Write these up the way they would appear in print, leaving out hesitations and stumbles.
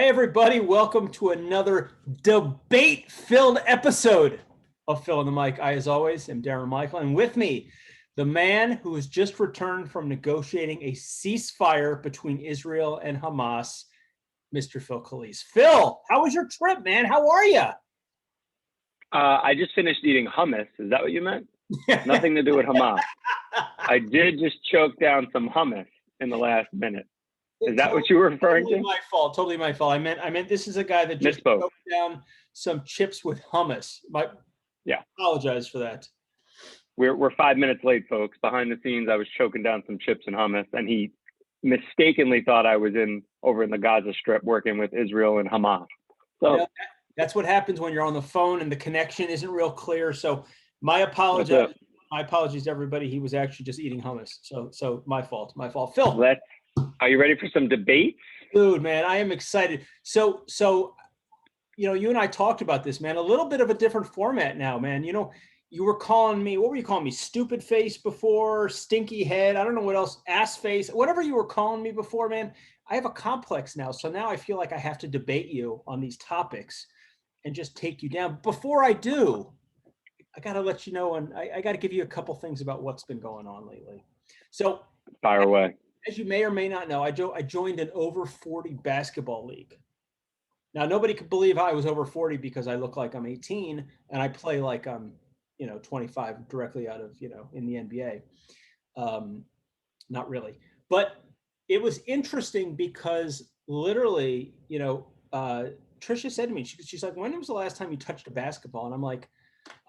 Hey, everybody. Welcome to another debate-filled episode of Phil and the Mic. I, as always, am Darrin Michael, and with me, the man who has just returned from negotiating a ceasefire between Israel and Hamas, Mr. Phil Calise. Phil, how was your trip, man? How are you? I just finished eating hummus. Is that what you meant? Nothing to do with Hamas. I did just choke down some hummus in the last minute. Is that what you were referring to? My fault. Totally my fault. I meant this is a guy that just choked down some chips with hummus. Yeah. Apologize for that. We're 5 minutes late, folks. Behind the scenes, I was choking down some chips and hummus, and he mistakenly thought I was over in the Gaza Strip working with Israel and Hamas. So that's what happens when you're on the phone and the connection isn't real clear. So my apologies. My apologies to everybody. He was actually just eating hummus. So my fault. Phil. Are you ready for some debate? Dude, man, I am excited. So, you and I talked about this, man, a little bit of a different format now, man. You were calling me, what were you calling me? Stupid face before, stinky head. I don't know what else, ass face, whatever you were calling me before, man. I have a complex now. So now I feel like I have to debate you on these topics and just take you down. Before I do, I got to let you know, and I got to give you a couple things about what's been going on lately. So fire away. As you may or may not know, I joined an over 40 basketball league. Now, nobody could believe I was over 40 because I look like I'm 18 and I play like I'm, 25 directly out of, in the NBA. Not really. But it was interesting because literally, Trisha said to me, she's like, when was the last time you touched a basketball? And I'm like,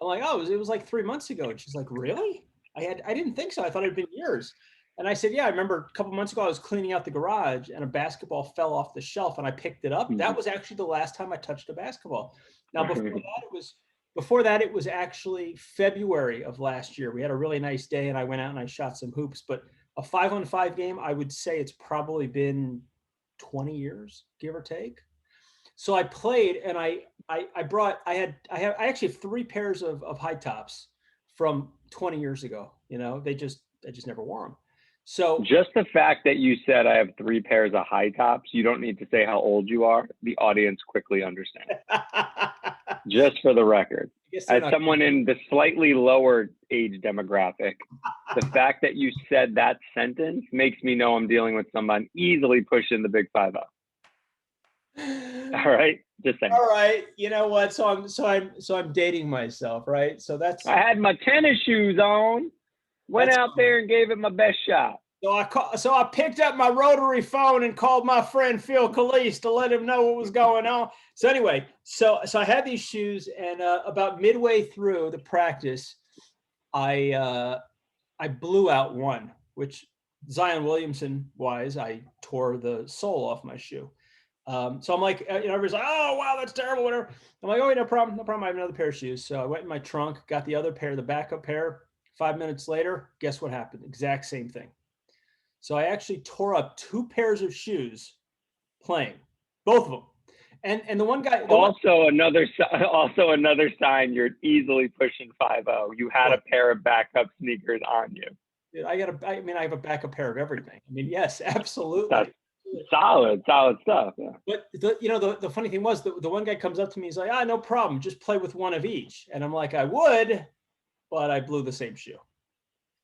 oh, it was like 3 months ago. And she's like, really? I didn't think so. I thought it had been years. And I said, yeah, I remember a couple months ago, I was cleaning out the garage and a basketball fell off the shelf and I picked it up. Mm-hmm. That was actually the last time I touched a basketball. Now, before that, it was actually February of last year. We had a really nice day and I went out and I shot some hoops, but a 5-on-5 game, I would say it's probably been 20 years, give or take. So I played and I actually have 3 pairs of high tops from 20 years ago. I just never wore them. So just the fact that you said I have 3 pairs of high tops, you don't need to say how old you are. The audience quickly understands. Just for the record, as someone in the slightly lower age demographic, the fact that you said that sentence makes me know I'm dealing with someone easily pushing the big 5-0. All right, just saying. All right, you know what? So I'm dating myself, right? So that's. I had my tennis shoes on. Went out there and gave it my best shot. So I picked up my rotary phone and called my friend Phil Calise to let him know what was going on. So anyway, so I had these shoes, and about midway through the practice, I blew out one, which Zion Williamson wise, I tore the sole off my shoe. So I'm like, everybody's like, oh wow, that's terrible, whatever. I'm like, oh, no problem. I have another pair of shoes. So I went in my trunk, got the other pair, the backup pair. 5 minutes later, guess what happened? Exact same thing. So I actually tore up 2 pairs of shoes playing, both of them. And the one guy. Another sign you're easily pushing 5-0. You had a pair of backup sneakers on you. Dude, I have a backup pair of everything. Yes, absolutely. That's solid stuff. Yeah. But the funny thing was the one guy comes up to me, he's like, no problem, just play with one of each. And I'm like, I would, but I blew the same shoe.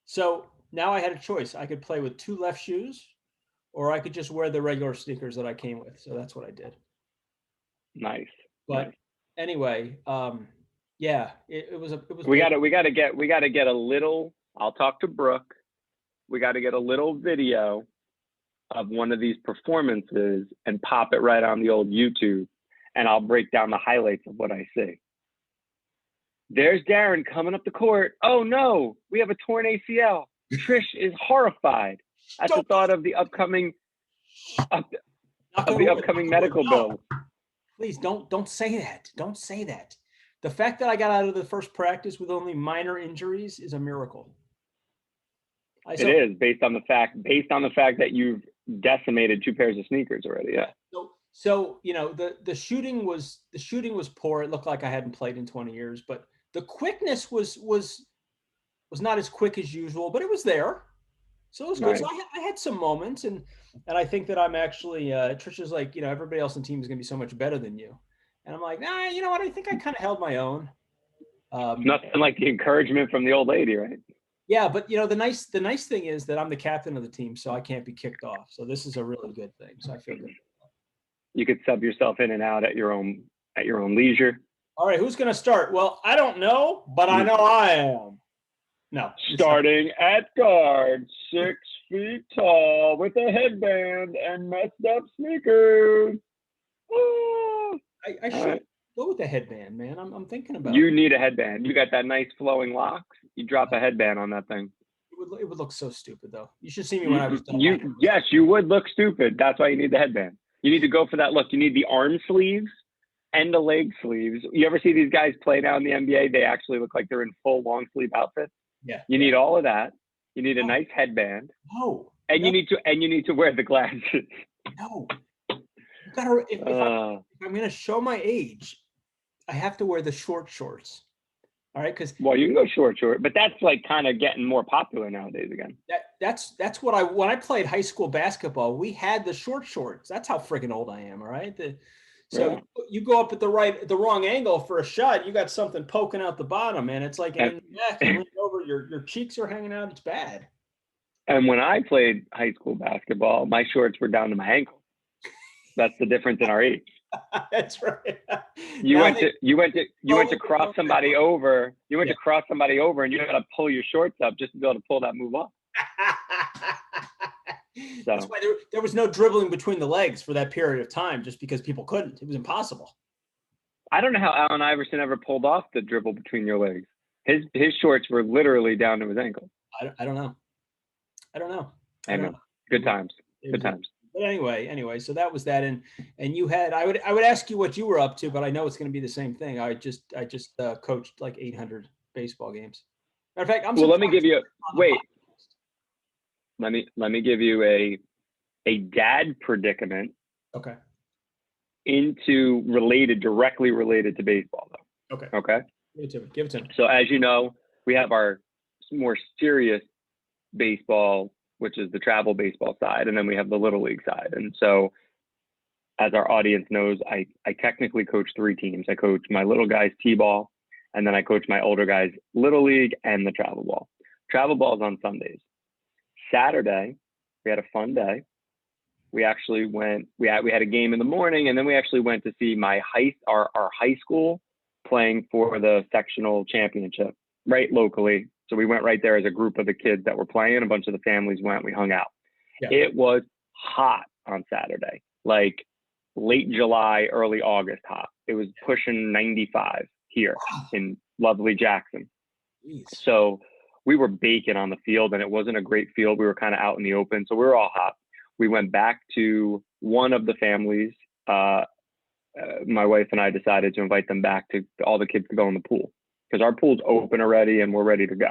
So now I had a choice. I could play with 2 left shoes, or I could just wear the regular sneakers that I came with. So that's what I did. Nice. But anyway, yeah, it was. We got to get a little. I'll talk to Brooke. We got to get a little video of one of these performances and pop it right on the old YouTube, and I'll break down the highlights of what I see. There's Darrin coming up the court. Oh no, we have a torn ACL. Trish is horrified at the thought of the upcoming medical bill. Please don't say that. Don't say that. The fact that I got out of the first practice with only minor injuries is a miracle. It is based on the fact that you've decimated 2 pairs of sneakers already. Yeah. So the shooting was poor. It looked like I hadn't played in 20 years, but the quickness was not as quick as usual, but it was there. So it was good. So I had some moments, and And I think that I'm actually, Trisha's like, everybody else on the team is going to be so much better than you. And I'm like, nah, you know what? I think I kind of held my own. Nothing like the encouragement from the old lady, right? Yeah, but the nice thing is that I'm the captain of the team, so I can't be kicked off. So this is a really good thing. So I feel good. You could sub yourself in and out at your own leisure. All right, who's going to start? Well, I don't know, but I know I am. No. Starting at guard, 6 feet tall, with a headband and messed up sneakers. Oh. I should go with the headband, man. I'm thinking about You need a headband. You got that nice flowing locks. You drop a headband on that thing. It would look so stupid, though. You should see me when I was done. Yes, you would look stupid. That's why you need the headband. You need to go for that look. You need the arm sleeves and the leg sleeves. You ever see these guys play now in the NBA? They actually look like they're in full long sleeve outfits. Yeah. You need all of that. You need a nice headband. No. And you need to wear the glasses. No. You gotta, if I'm going to show my age, I have to wear the short shorts. All right, because you can go short, but that's like kind of getting more popular nowadays again. That's what when I played high school basketball, we had the short shorts. That's how freaking old I am. All right, you go up at the wrong angle for a shot, you got something poking out the bottom, and it's like in the neck. You lean over, your cheeks are hanging out. It's bad. And when I played high school basketball, my shorts were down to my ankle. That's the difference in our age. That's right. You went to cross somebody over. You went to cross somebody over, and you got to pull your shorts up just to be able to pull that move off. So that's why there was no dribbling between the legs for that period of time, just because people couldn't. It was impossible. I don't know how Allen Iverson ever pulled off the dribble between your legs. His shorts were literally down to his ankle. I don't know. Amen. Good times. Good times. But anyway, so that was that, and you had I would ask you what you were up to, but I know it's going to be the same thing. I just coached like 800 baseball games. Matter of fact, let me give you Let me give you a dad predicament. Okay. Directly related to baseball, though. Okay. Okay. Give it to me. So as you know, we have our more serious baseball, which is the travel baseball side, and then we have the little league side. And so, as our audience knows, I technically coach 3 teams. I coach my little guys T-ball, and then I coach my older guys little league and the travel ball. Travel ball is on Sundays. Saturday, we had a fun day. We actually went. We had a game in the morning, and then we actually went to see our high school playing for the sectional championship right locally. So we went right there as a group of the kids that were playing. A bunch of the families went. We hung out. Yeah. It was hot on Saturday, like late July, early August hot. It was pushing 95 here in lovely Jackson. Jeez. So we were baking on the field, and it wasn't a great field. We were kind of out in the open, so we were all hot. We went back to one of the families. My wife and I decided to invite them back to all the kids to go in the pool, because our pool's open already and we're ready to go.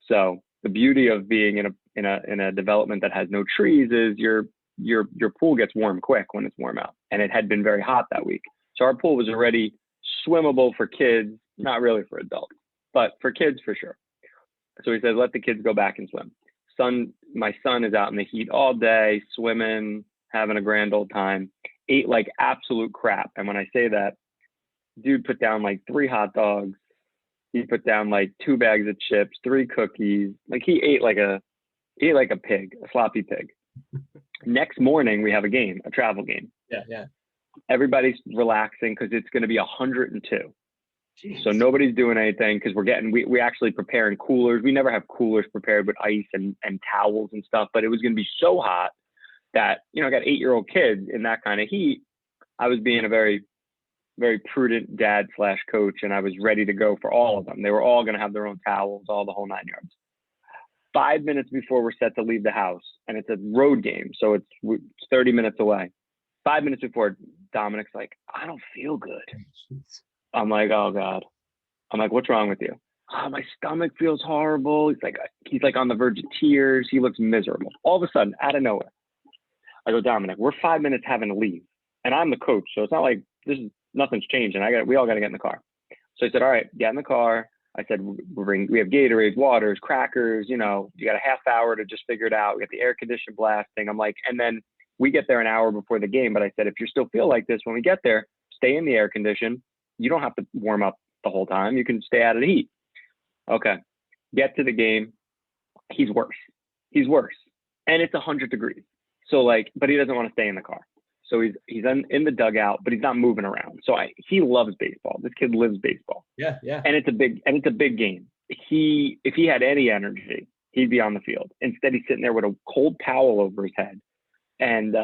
So the beauty of being in a development that has no trees is your pool gets warm quick when it's warm out, and it had been very hot that week. So our pool was already swimmable for kids, not really for adults, but for kids for sure. So we said, let the kids go back and swim. My son is out in the heat all day, swimming, having a grand old time, ate like absolute crap. And when I say that, dude put down like 3 hot dogs. He put down like 2 bags of chips, 3 cookies. Like he ate like a pig, a sloppy pig. Next morning, we have a travel game. Yeah. Everybody's relaxing because it's going to be 102. Jeez. So nobody's doing anything because we actually preparing coolers. We never have coolers prepared with ice and towels and stuff, but it was going to be so hot that, I got 8-year-old kids in that kind of heat. I was being a very, very prudent dad / coach, and I was ready to go for all of them. They were all going to have their own towels, all the whole 9 yards. 5 minutes before we're set to leave the house, and it's a road game, so it's 30 minutes away. 5 minutes before, Dominic's like, I don't feel good. I'm like, oh God. I'm like, what's wrong with you? Oh, my stomach feels horrible. He's like on the verge of tears. He looks miserable. All of a sudden, out of nowhere, I go, Dominic, we're 5 minutes having to leave, and I'm the coach, so it's not like nothing's changing. We all got to get in the car. So I said, all right, get in the car. I said, we have Gatorades, waters, crackers, you know, you got a half hour to just figure it out. We got the air condition blasting. I'm like, and then we get there an hour before the game. But I said, if you still feel like this when we get there, stay in the air condition. You don't have to warm up the whole time. You can stay out of the heat. Okay. Get to the game. He's worse. And it's 100 degrees. So like, but he doesn't want to stay in the car. So he's in the dugout, but he's not moving around. So he loves baseball. This kid lives baseball. Yeah. And it's a big game. If he had any energy, he'd be on the field. Instead, he's sitting there with a cold towel over his head, and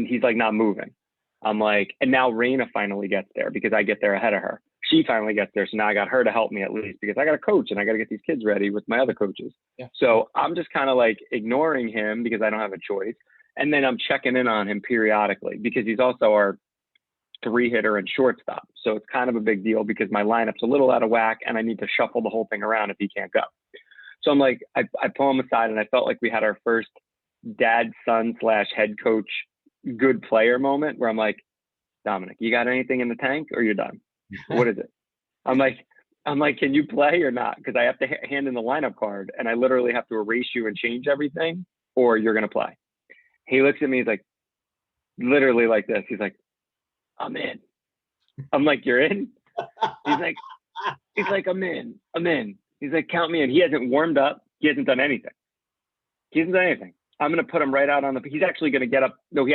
he's like not moving. I'm like, and now Raina finally gets there because I get there ahead of her. She finally gets there, so now I got her to help me at least because I got to coach and I got to get these kids ready with my other coaches. Yeah. So I'm just kind of like ignoring him because I don't have a choice. And then I'm checking in on him periodically because he's also our 3-hitter and shortstop. So it's kind of a big deal because my lineup's a little out of whack and I need to shuffle the whole thing around if he can't go. So I'm like, I pull him aside and I felt like we had our first dad-son / head coach good player moment where I'm like, Dominic, you got anything in the tank or you're done? What is it? I'm like, can you play or not? Because I have to hand in the lineup card and I literally have to erase you and change everything or you're going to play. He looks at me, he's like, literally like this. He's like, I'm in. I'm like, you're in? He's like, I'm in. He's like, count me in. He hasn't warmed up. He hasn't done anything. I'm going to put him right out on he's actually going to get up. No, he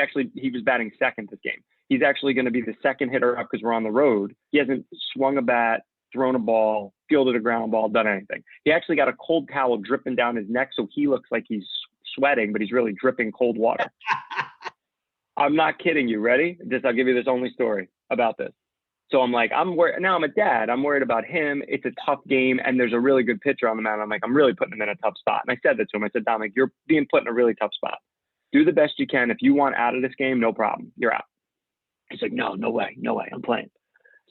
was batting second this game. He's actually going to be the second hitter up because we're on the road. He hasn't swung a bat, thrown a ball, fielded a ground ball, done anything. He actually got a cold towel dripping down his neck so he looks like he's sweating, but he's really dripping cold water. I'm not kidding you. Ready? I'll give you this only story about this. So I'm like, now I'm a dad. I'm worried about him. It's a tough game, and there's a really good pitcher on the mound. I'm like, I'm really putting him in a tough spot. And I said that to him. I said, Dominic, you're being put in a really tough spot. Do the best you can. If you want out of this game, no problem. You're out. He's like, no way. I'm playing.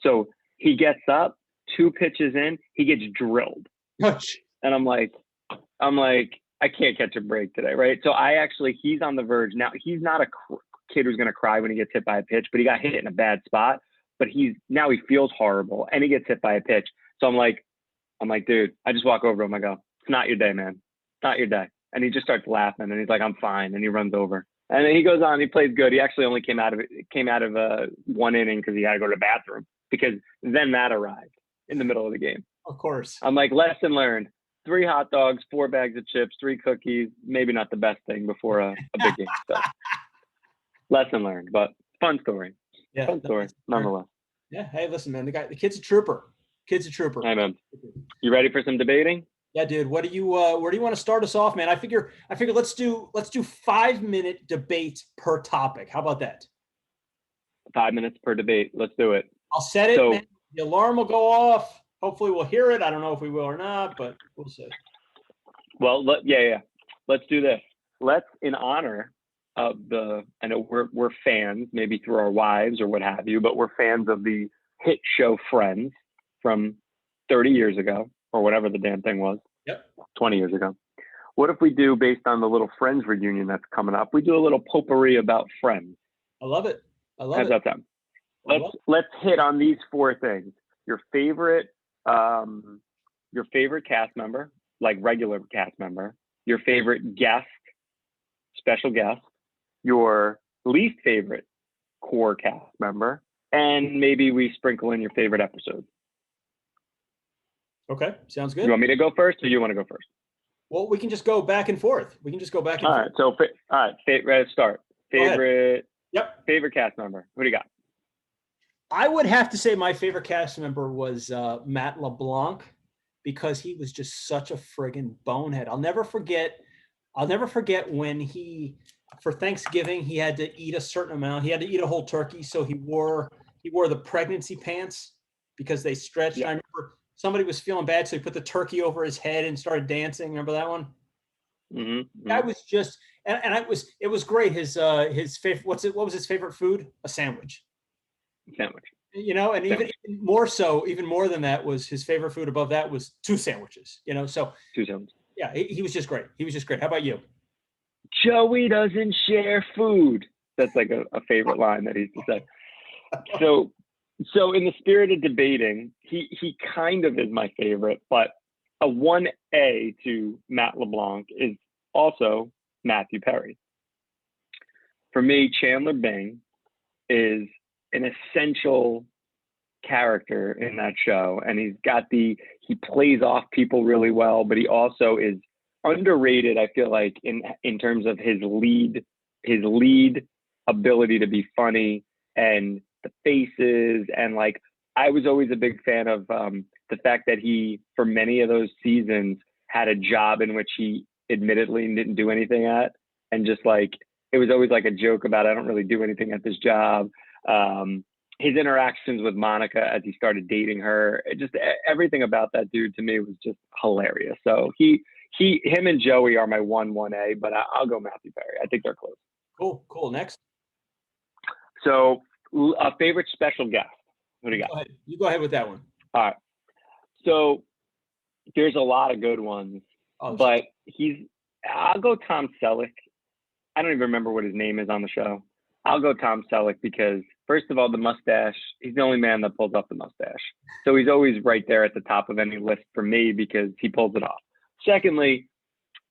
So he gets up, 2 pitches in, he gets drilled. And I'm like, I can't catch a break today, right? So he's on the verge. Now, he's not a kid who's going to cry when he gets hit by a pitch, but he got hit in a bad spot. But he feels horrible, and he gets hit by a pitch. So I'm like, dude, I just walk over to him. I go, it's not your day, man. It's not your day. And he just starts laughing, and he's like, I'm fine. And he runs over. And then he goes on. He plays good. He actually only came out of 1 inning because he had to go to the bathroom because then that arrived in the middle of the game. Of course. I'm like, lesson learned. 3 hot dogs, 4 bags of chips, 3 cookies. Maybe not the best thing before a big game. So lesson learned, but fun story. Yeah, fun story, nonetheless. Yeah. Hey, listen, man. The kid's a trooper. Hey, man. You ready for some debating? Yeah, dude. Where do you want to start us off, man? I figure let's do 5-minute debate per topic. How about that? 5 minutes per debate. Let's do it. I'll set it. So, man. The alarm will go off. Hopefully we'll hear it. I don't know if we will or not, but we'll see. Well, yeah. Let's do this. Let's, in honor of I know we're fans, maybe through our wives or what have you, but we're fans of the hit show Friends from 30 years ago or whatever the damn thing was. Yep. 20 years ago. What if we do, based on the little Friends reunion that's coming up, we do a little potpourri about Friends? I love it. How's that sound? Let's hit on these 4 things. Your favorite cast member, like regular cast member, your favorite guest, special guest, your least favorite core cast member, and maybe we sprinkle in your favorite episode. Okay, sounds good. You want me to go first, or you want to go first? Well, we can just go back and forth. All right, so let's start. Favorite cast member. Who do you got? I would have to say my favorite cast member was Matt LeBlanc because he was just such a friggin' bonehead. I'll never forget when for Thanksgiving, he had to eat a certain amount. He had to eat a whole turkey, so he wore the pregnancy pants because they stretched. Yeah. I remember somebody was feeling bad, so he put the turkey over his head and started dancing. Remember that one? Mm-hmm. I was just, it was great. His favorite, what was his favorite food? A sandwich. You know, and even more than that was his favorite food. Above that was 2 sandwiches. You know, so 2 sandwiches. Yeah, he was just great. How about you? Joey doesn't share food. That's like a favorite line that he used to say. So So in the spirit of debating, he kind of is my favorite, but a 1A to Matt LeBlanc is also Matthew Perry. For me, Chandler Bing is an essential character in that show, and he plays off people really well, but he also is underrated, I feel like, in terms of his lead ability to be funny and the faces, and like I was always a big fan of the fact that he, for many of those seasons, had a job in which he admittedly didn't do anything at, and just like it was always like a joke about I don't really do anything at this job. His interactions with Monica as he started dating her, everything about that dude to me was just hilarious. So him and Joey are my 1A, but I'll go Matthew Perry. I think they're close. Cool. Next. So a favorite special guest. What do you got? You go ahead with that one. All right. So there's a lot of good ones, but I'll go Tom Selleck. I don't even remember what his name is on the show. I'll go Tom Selleck because, first of all, the mustache, he's the only man that pulls off the mustache. So he's always right there at the top of any list for me because he pulls it off. Secondly,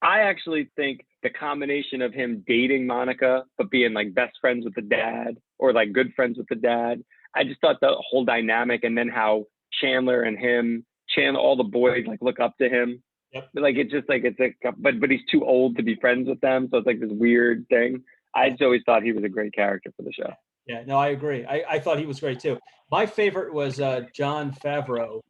I actually think the combination of him dating Monica, but being like best friends with the dad or like good friends with the dad, I just thought the whole dynamic, and then how Chandler and him, all the boys like look up to him. Yep. Like but he's too old to be friends with them. So it's like this weird thing. I just always thought he was a great character for the show. Yeah, no, I agree. I thought he was great too. My favorite was Jon Favreau,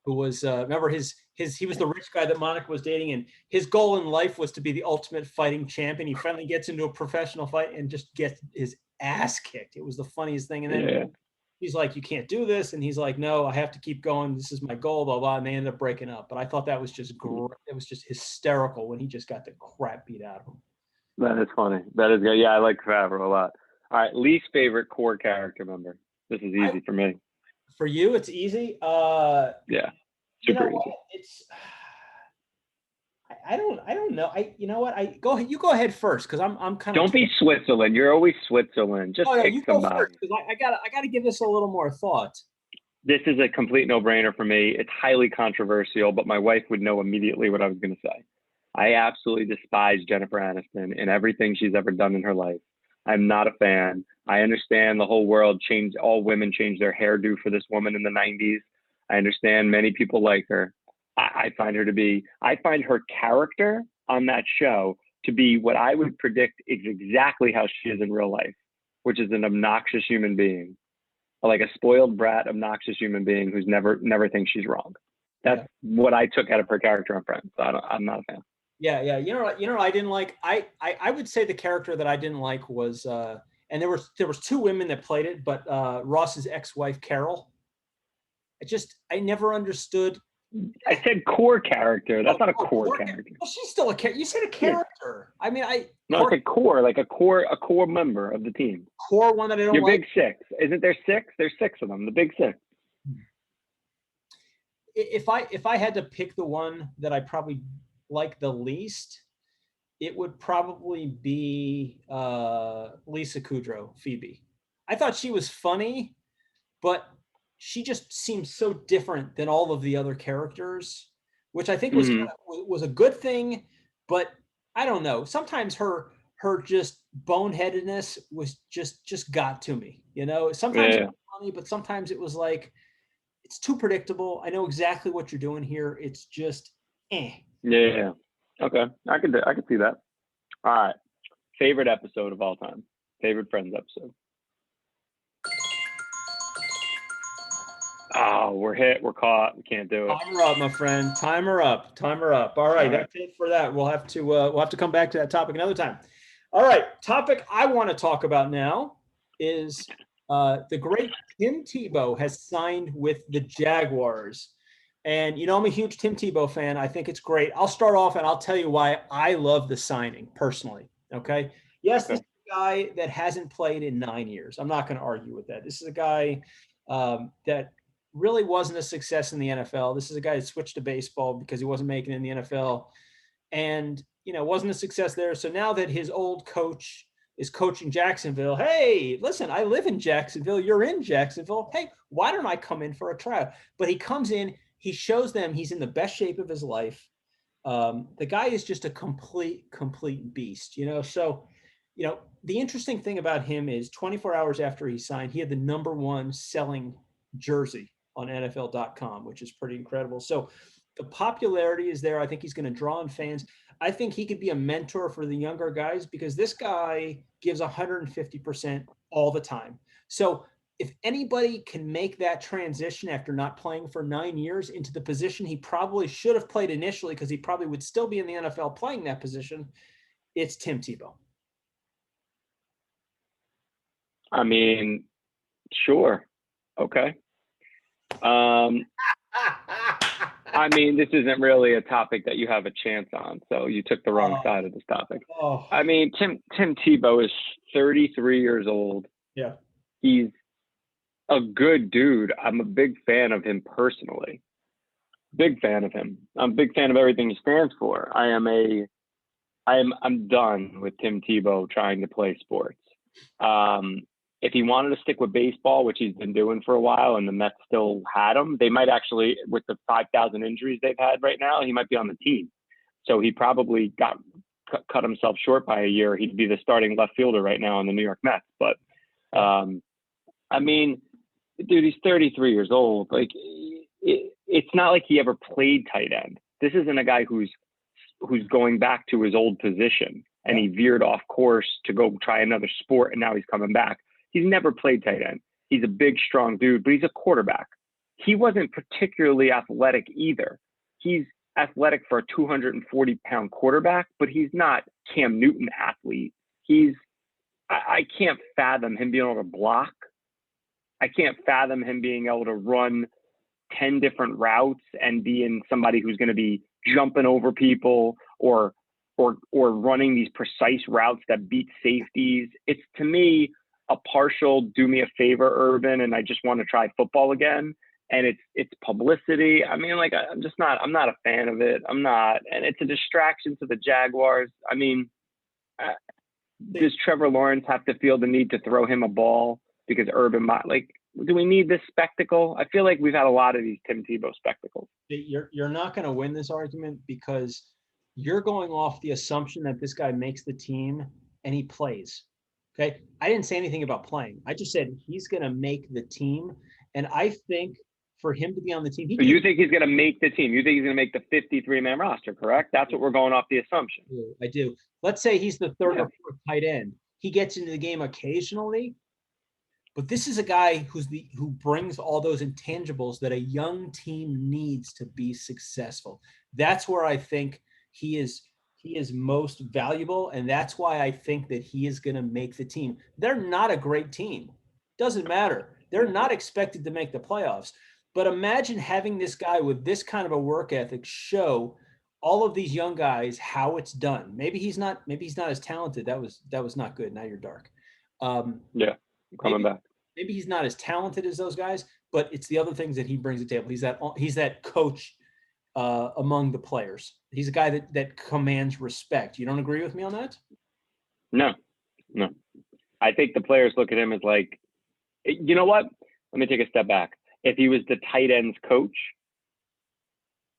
who was remember he was the rich guy that Monica was dating, and his goal in life was to be the ultimate fighting champion. He finally gets into a professional fight and just gets his ass kicked. It was the funniest thing. And then he's like, "You can't do this," and he's like, "No, I have to keep going. This is my goal." Blah blah. And they ended up breaking up. But I thought that was just great. It was just hysterical when he just got the crap beat out of him. That is funny. That is good. Yeah, I like Favreau a lot. All right, least favorite core character member. This is easy for me. For you, it's easy. Yeah, super easy. It's. I don't know. You know what? You go ahead first because I'm kind of. Don't be Switzerland. You're always Switzerland. Just pick somebody. Because I gotta give this a little more thought. This is a complete no-brainer for me. It's highly controversial, but my wife would know immediately what I was going to say. I absolutely despise Jennifer Aniston and everything she's ever done in her life. I'm not a fan. I understand the whole world changed. All women changed their hairdo for this woman in the 90s. I understand many people like her. I find her character on that show to be what I would predict is exactly how she is in real life, which is an obnoxious human being, like a spoiled brat, obnoxious human being who's never thinks she's wrong. That's what I took out of her character on Friends. So I'm not a fan. Yeah. You know, I didn't like. I would say the character that I didn't like was, and there was two women that played it, but Ross's ex-wife Carol. I never understood. I said core character. That's not a core character. Well, she's still a character. You said a character. Yeah. I mean, No, it's a core member of the team. Core one that I don't like. Your big six. Isn't there six? There's six of them. The big six. If I had to pick the one that I probably like the least, it would probably be Lisa Kudrow, Phoebe. I thought she was funny, but she just seems so different than all of the other characters, which I think was a good thing. But I don't know. Sometimes her just boneheadedness was just got to me. You know, sometimes it was funny, but sometimes it was like it's too predictable. I know exactly what you're doing here. It's just Yeah. Okay. I could see that. All right. Favorite episode of all time. Favorite Friends episode. Oh, we're hit. We're caught. We can't do it. Timer up, my friend. Timer up. All right. That's it for that. We'll have to come back to that topic another time. All right. Topic I want to talk about now is the great Tim Tebow has signed with the Jaguars. And, you know, I'm a huge Tim Tebow fan. I think it's great. I'll start off and I'll tell you why I love the signing personally. Okay. Yes, this is a guy that hasn't played in 9 years. I'm not going to argue with that. This is a guy that really wasn't a success in the NFL. This is a guy that switched to baseball because he wasn't making it in the NFL and, you know, wasn't a success there. So now that his old coach is coaching Jacksonville. Hey, listen, I live in Jacksonville. You're in Jacksonville. Hey, why don't I come in for a tryout? But he comes in, he shows them he's in the best shape of his life. The guy is just a complete beast, you know? So, you know, the interesting thing about him is 24 hours after he signed, he had the #1 selling jersey on NFL.com, which is pretty incredible. So the popularity is there. I think he's going to draw in fans. I think he could be a mentor for the younger guys because this guy gives 150% all the time. So if anybody can make that transition after not playing for 9 years into the position he probably should have played initially, because he probably would still be in the NFL playing that position, it's Tim Tebow. I mean, sure. Okay. I mean, this isn't really a topic that you have a chance on, so you took the wrong side of this topic. I mean, Tim Tebow is 33 years old. Yeah. He's a good dude. I'm a big fan of him personally. Big fan of him. I'm a big fan of everything he stands for. I'm done with Tim Tebow trying to play sports. If he wanted to stick with baseball, which he's been doing for a while, and the Mets still had him, they might actually, with the 5,000 injuries they've had right now, he might be on the team. So he probably cut himself short by a year. He'd be the starting left fielder right now in the New York Mets. But I mean, dude, he's 33 years old. Like, it's not like he ever played tight end. This isn't a guy who's going back to his old position and he veered off course to go try another sport and now he's coming back. He's never played tight end. He's a big, strong dude, but he's a quarterback. He wasn't particularly athletic either. He's athletic for a 240-pound quarterback, but he's not Cam Newton athlete. I can't fathom him being able to block. I can't fathom him being able to run 10 different routes and being somebody who's going to be jumping over people or running these precise routes that beat safeties. It's, to me, a partial do me a favor, Urban, and I just want to try football again. And it's publicity. I mean, like, I'm not a fan of it. I'm not. And it's a distraction to the Jaguars. I mean, does Trevor Lawrence have to feel the need to throw him a ball because Urban, like, do we need this spectacle? I feel like we've had a lot of these Tim Tebow spectacles. You're not going to win this argument because you're going off the assumption that this guy makes the team and he plays. Okay. I didn't say anything about playing. I just said he's going to make the team. And I think for him to be on the team, you think he's going to make the team? You think he's going to make the 53-man roster, correct? That's what we're going off the assumption. I do. Let's say he's the third or fourth tight end. He gets into the game occasionally, but this is a guy who brings all those intangibles that a young team needs to be successful. That's where I think he is most valuable, and that's why I think that he is going to make the team. They're not a great team. Doesn't matter. They're not expected to make the playoffs. But imagine having this guy with this kind of a work ethic show all of these young guys how it's done. Maybe he's not as talented. That was not good. Now you're dark. Yeah, coming back. Maybe he's not as talented as those guys, but it's the other things that he brings to the table. He's that coach among the players. He's a guy that commands respect. You don't agree with me on that? No. I think the players look at him as like, you know what? Let me take a step back. If he was the tight ends coach,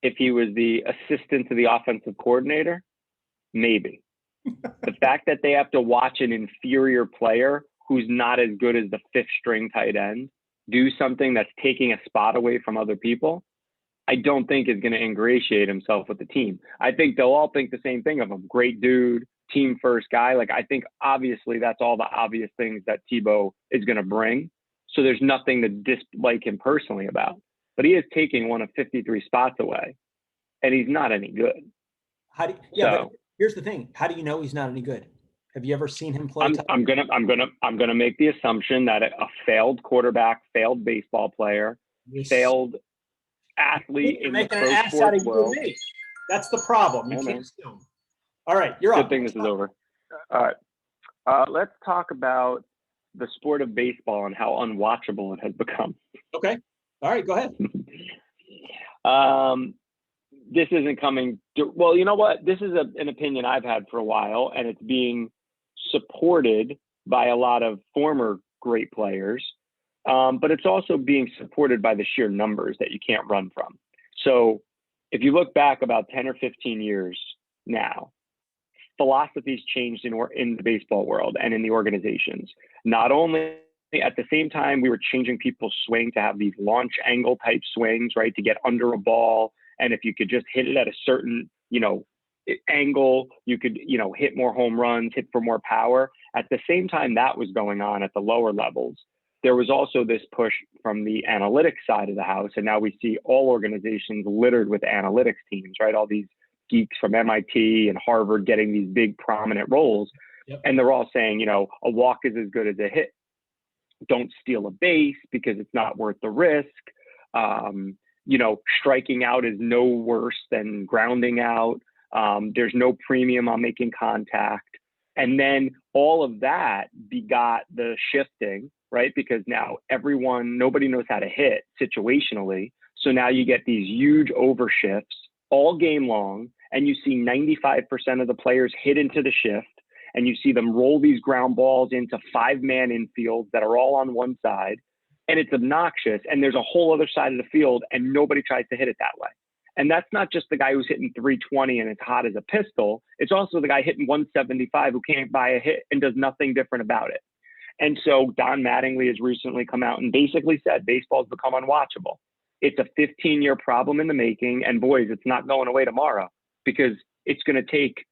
if he was the assistant to the offensive coordinator, maybe. The fact that they have to watch an inferior player who's not as good as the fifth string tight end do something that's taking a spot away from other people, I don't think is going to ingratiate himself with the team. I think they'll all think the same thing of him. Great dude, team first guy. Like, I think obviously that's all the obvious things that Tebow is going to bring. So there's nothing to dislike him personally about. But he is taking one of 53 spots away, and he's not any good. But here's the thing. How do you know he's not any good? Have you ever seen him play? I'm gonna make the assumption that a failed quarterback, failed baseball player, failed athlete in the pro sports world. That's the problem. You can't assume. All right, you're up. Good thing this is over. All right, let's talk about the sport of baseball and how unwatchable it has become. Okay. All right, go ahead. This isn't coming. Well, you know what? This is an opinion I've had for a while, and it's being supported by a lot of former great players, but it's also being supported by the sheer numbers that you can't run from. So if you look back about 10 or 15 years now, philosophies changed in the baseball world and in the organizations. Not only at the same time, we were changing people's swing to have these launch angle type swings, right, to get under a ball. And if you could just hit it at a certain, angle, you could, hit more home runs, hit for more power. At the same time that was going on at the lower levels, there was also this push from the analytics side of the house. And now we see all organizations littered with analytics teams, right? All these geeks from MIT and Harvard getting these big prominent roles. Yep. And they're all saying, a walk is as good as a hit. Don't steal a base because it's not worth the risk. Striking out is no worse than grounding out. There's no premium on making contact. And then all of that begot the shifting, right? Because now nobody knows how to hit situationally. So now you get these huge overshifts all game long, and you see 95% of the players hit into the shift, and you see them roll these ground balls into 5-man infields that are all on one side, and it's obnoxious. And there's a whole other side of the field, and nobody tries to hit it that way. And that's not just the guy who's hitting 320 and it's hot as a pistol. It's also the guy hitting 175 who can't buy a hit and does nothing different about it. And so Don Mattingly has recently come out and basically said baseball's become unwatchable. It's a 15-year problem in the making. And boys, it's not going away tomorrow, because it's going to take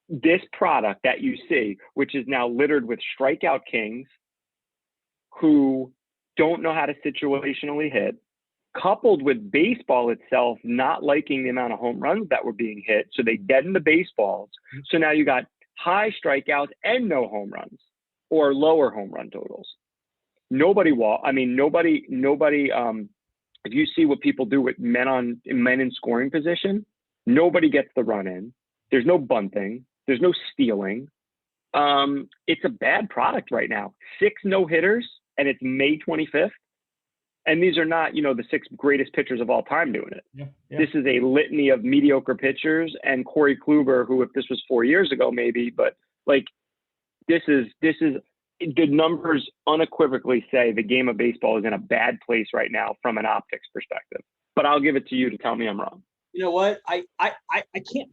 this product that you see, which is now littered with strikeout kings who don't know how to situationally hit, coupled with baseball itself not liking the amount of home runs that were being hit. So they deadened the baseballs. So now you got high strikeouts and no home runs, or lower home run totals. Nobody, if you see what people do with men in scoring position, nobody gets the run in. There's no bunting. There's no stealing. It's a bad product right now. 6 no-hitters, and it's May 25th. And these are not, the 6 greatest pitchers of all time doing it. Yeah. This is a litany of mediocre pitchers, and Corey Kluber, who, if this was 4 years ago, maybe, but this is the numbers unequivocally say the game of baseball is in a bad place right now from an optics perspective. But I'll give it to you to tell me I'm wrong. You know what? I can't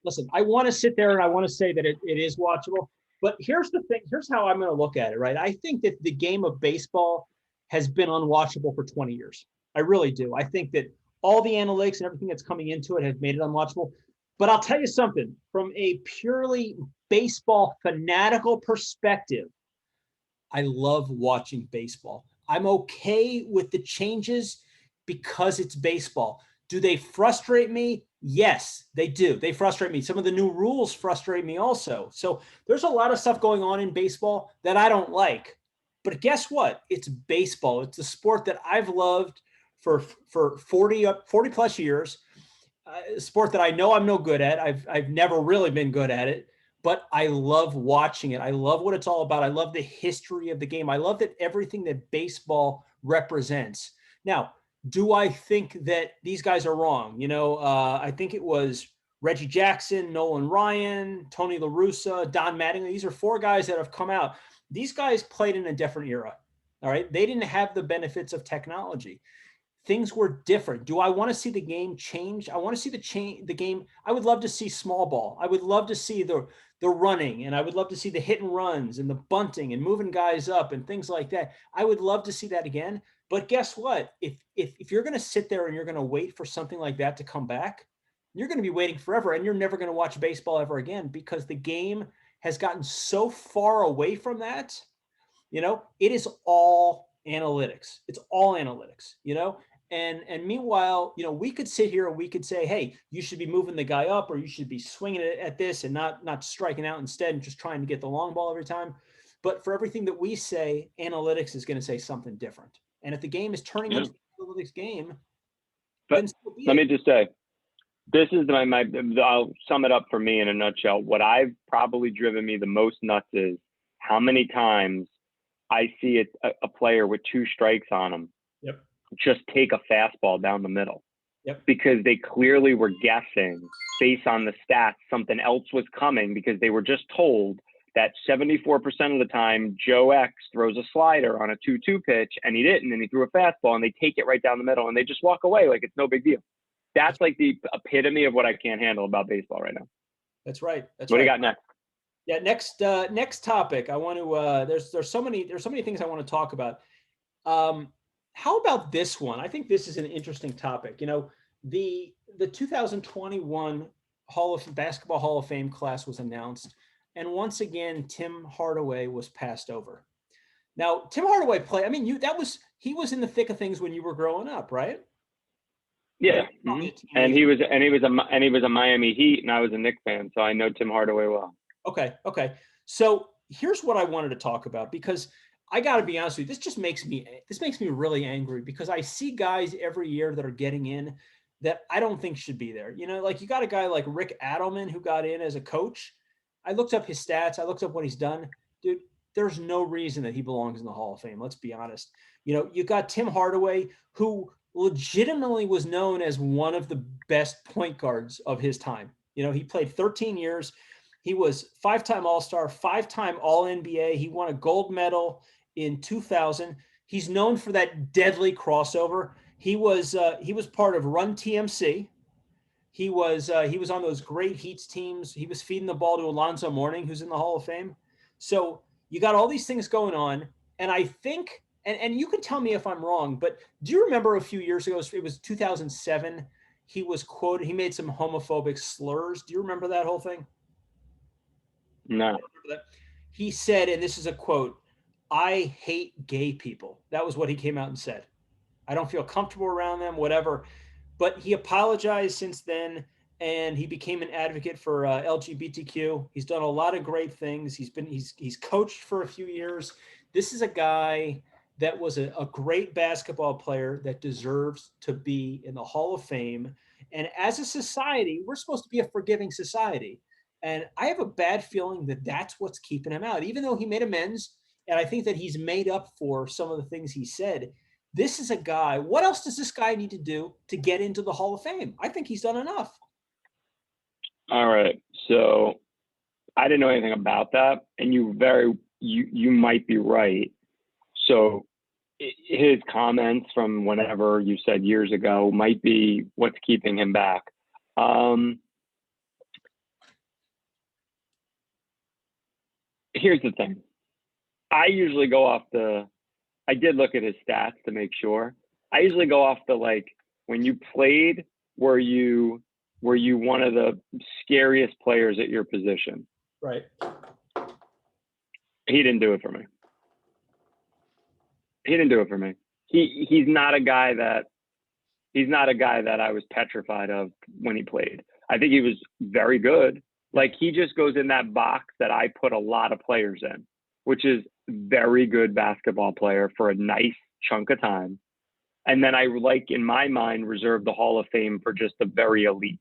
listen. I want to sit there and I want to say that it is watchable. But here's the thing. Here's how I'm going to look at it, right? I think that the game of baseball has been unwatchable for 20 years. I really do. I think that all the analytics and everything that's coming into it has made it unwatchable. But I'll tell you something, from a purely baseball fanatical perspective, I love watching baseball. I'm okay with the changes because it's baseball. Do they frustrate me? Yes, they do. They frustrate me. Some of the new rules frustrate me also. So there's a lot of stuff going on in baseball that I don't like. But guess what? It's baseball. It's a sport that I've loved for 40 plus years. A sport that I know I'm no good at. I've never really been good at it, but I love watching it. I love what it's all about. I love the history of the game. I love that everything that baseball represents. Now, do I think that these guys are wrong? I think it was Reggie Jackson, Nolan Ryan, Tony La Russa, Don Mattingly. These are 4 guys that have come out. These guys played in a different era. All right. They didn't have the benefits of technology. Things were different. Do I want to see the game change? I want to see the game. I would love to see small ball. I would love to see the running, and I would love to see the hit and runs and the bunting and moving guys up and things like that. I would love to see that again. But guess what? If you're going to sit there and you're going to wait for something like that to come back, you're going to be waiting forever, and you're never going to watch baseball ever again, because the game has gotten so far away from that. It is all analytics. It's all analytics, and meanwhile, we could sit here and we could say, hey, you should be moving the guy up, or you should be swinging it at this and not striking out instead and just trying to get the long ball every time. But for everything that we say, analytics is going to say something different. And if the game is turning into an analytics game, but let me just say, this is I'll sum it up for me in a nutshell. What I've probably driven me the most nuts is how many times I see a player with 2 strikes on him just take a fastball down the middle. Because they clearly were guessing based on the stats something else was coming, because they were just told that 74% of the time Joe X throws a slider on a 2-2 pitch and he didn't, and he threw a fastball, and they take it right down the middle and they just walk away like it's no big deal. That's like the epitome of what I can't handle about baseball right now. That's right. That's what right. do you got next? Yeah, next topic. I want to. There's so many things I want to talk about. How about this one? I think this is an interesting topic. You know, the 2021 Basketball Hall of Fame class was announced, and once again, Tim Hardaway was passed over. Now, Tim Hardaway played. I mean, he was in the thick of things when you were growing up, right? Yeah, and he was a Miami Heat, and I was a Knicks fan, so I know Tim Hardaway well. Okay. So here's what I wanted to talk about, because I got to be honest with you, this makes me really angry, because I see guys every year that are getting in that I don't think should be there. You know, like you got a guy like Rick Adelman who got in as a coach. I looked up his stats. I looked up what he's done. Dude, there's no reason that he belongs in the Hall of Fame. Let's be honest. You know, you got Tim Hardaway, who legitimately was known as one of the best point guards of his time. You know, he played 13 years. He was 5-time All-Star, 5-time All-NBA. He won a gold medal in 2000. He's known for that deadly crossover. He was part of Run TMC. He was on those great Heats teams. He was feeding the ball to Alonzo Mourning, who's in the Hall of Fame. So you got all these things going on, and I think, and you can tell me if I'm wrong, but do you remember a few years ago? It was 2007. He was quoted. He made some homophobic slurs. Do you remember that whole thing? No. He said, and this is a quote, "I hate gay people." That was what he came out and said. I don't feel comfortable around them, whatever. But he apologized since then, and he became an advocate for LGBTQ. He's done a lot of great things. He's coached for a few years. This is a guy that was a great basketball player that deserves to be in the Hall of Fame. And as a society, we're supposed to be a forgiving society. And I have a bad feeling that that's what's keeping him out, even though he made amends. And I think that he's made up for some of the things he said. This is a guy. What else does this guy need to do to get into the Hall of Fame? I think he's done enough. All right. So I didn't know anything about that. And you might be right. So his comments from whenever you said years ago might be what's keeping him back. Here's the thing. I usually go off I did look at his stats to make sure. I usually go off like, when you played, were you one of the scariest players at your position? Right. He didn't do it for me. He's not a guy that I was petrified of when he played. I think he was very good. Like, he just goes in that box that I put a lot of players in, which is very good basketball player for a nice chunk of time. And then I, like, in my mind, reserve the Hall of Fame for just the very elite.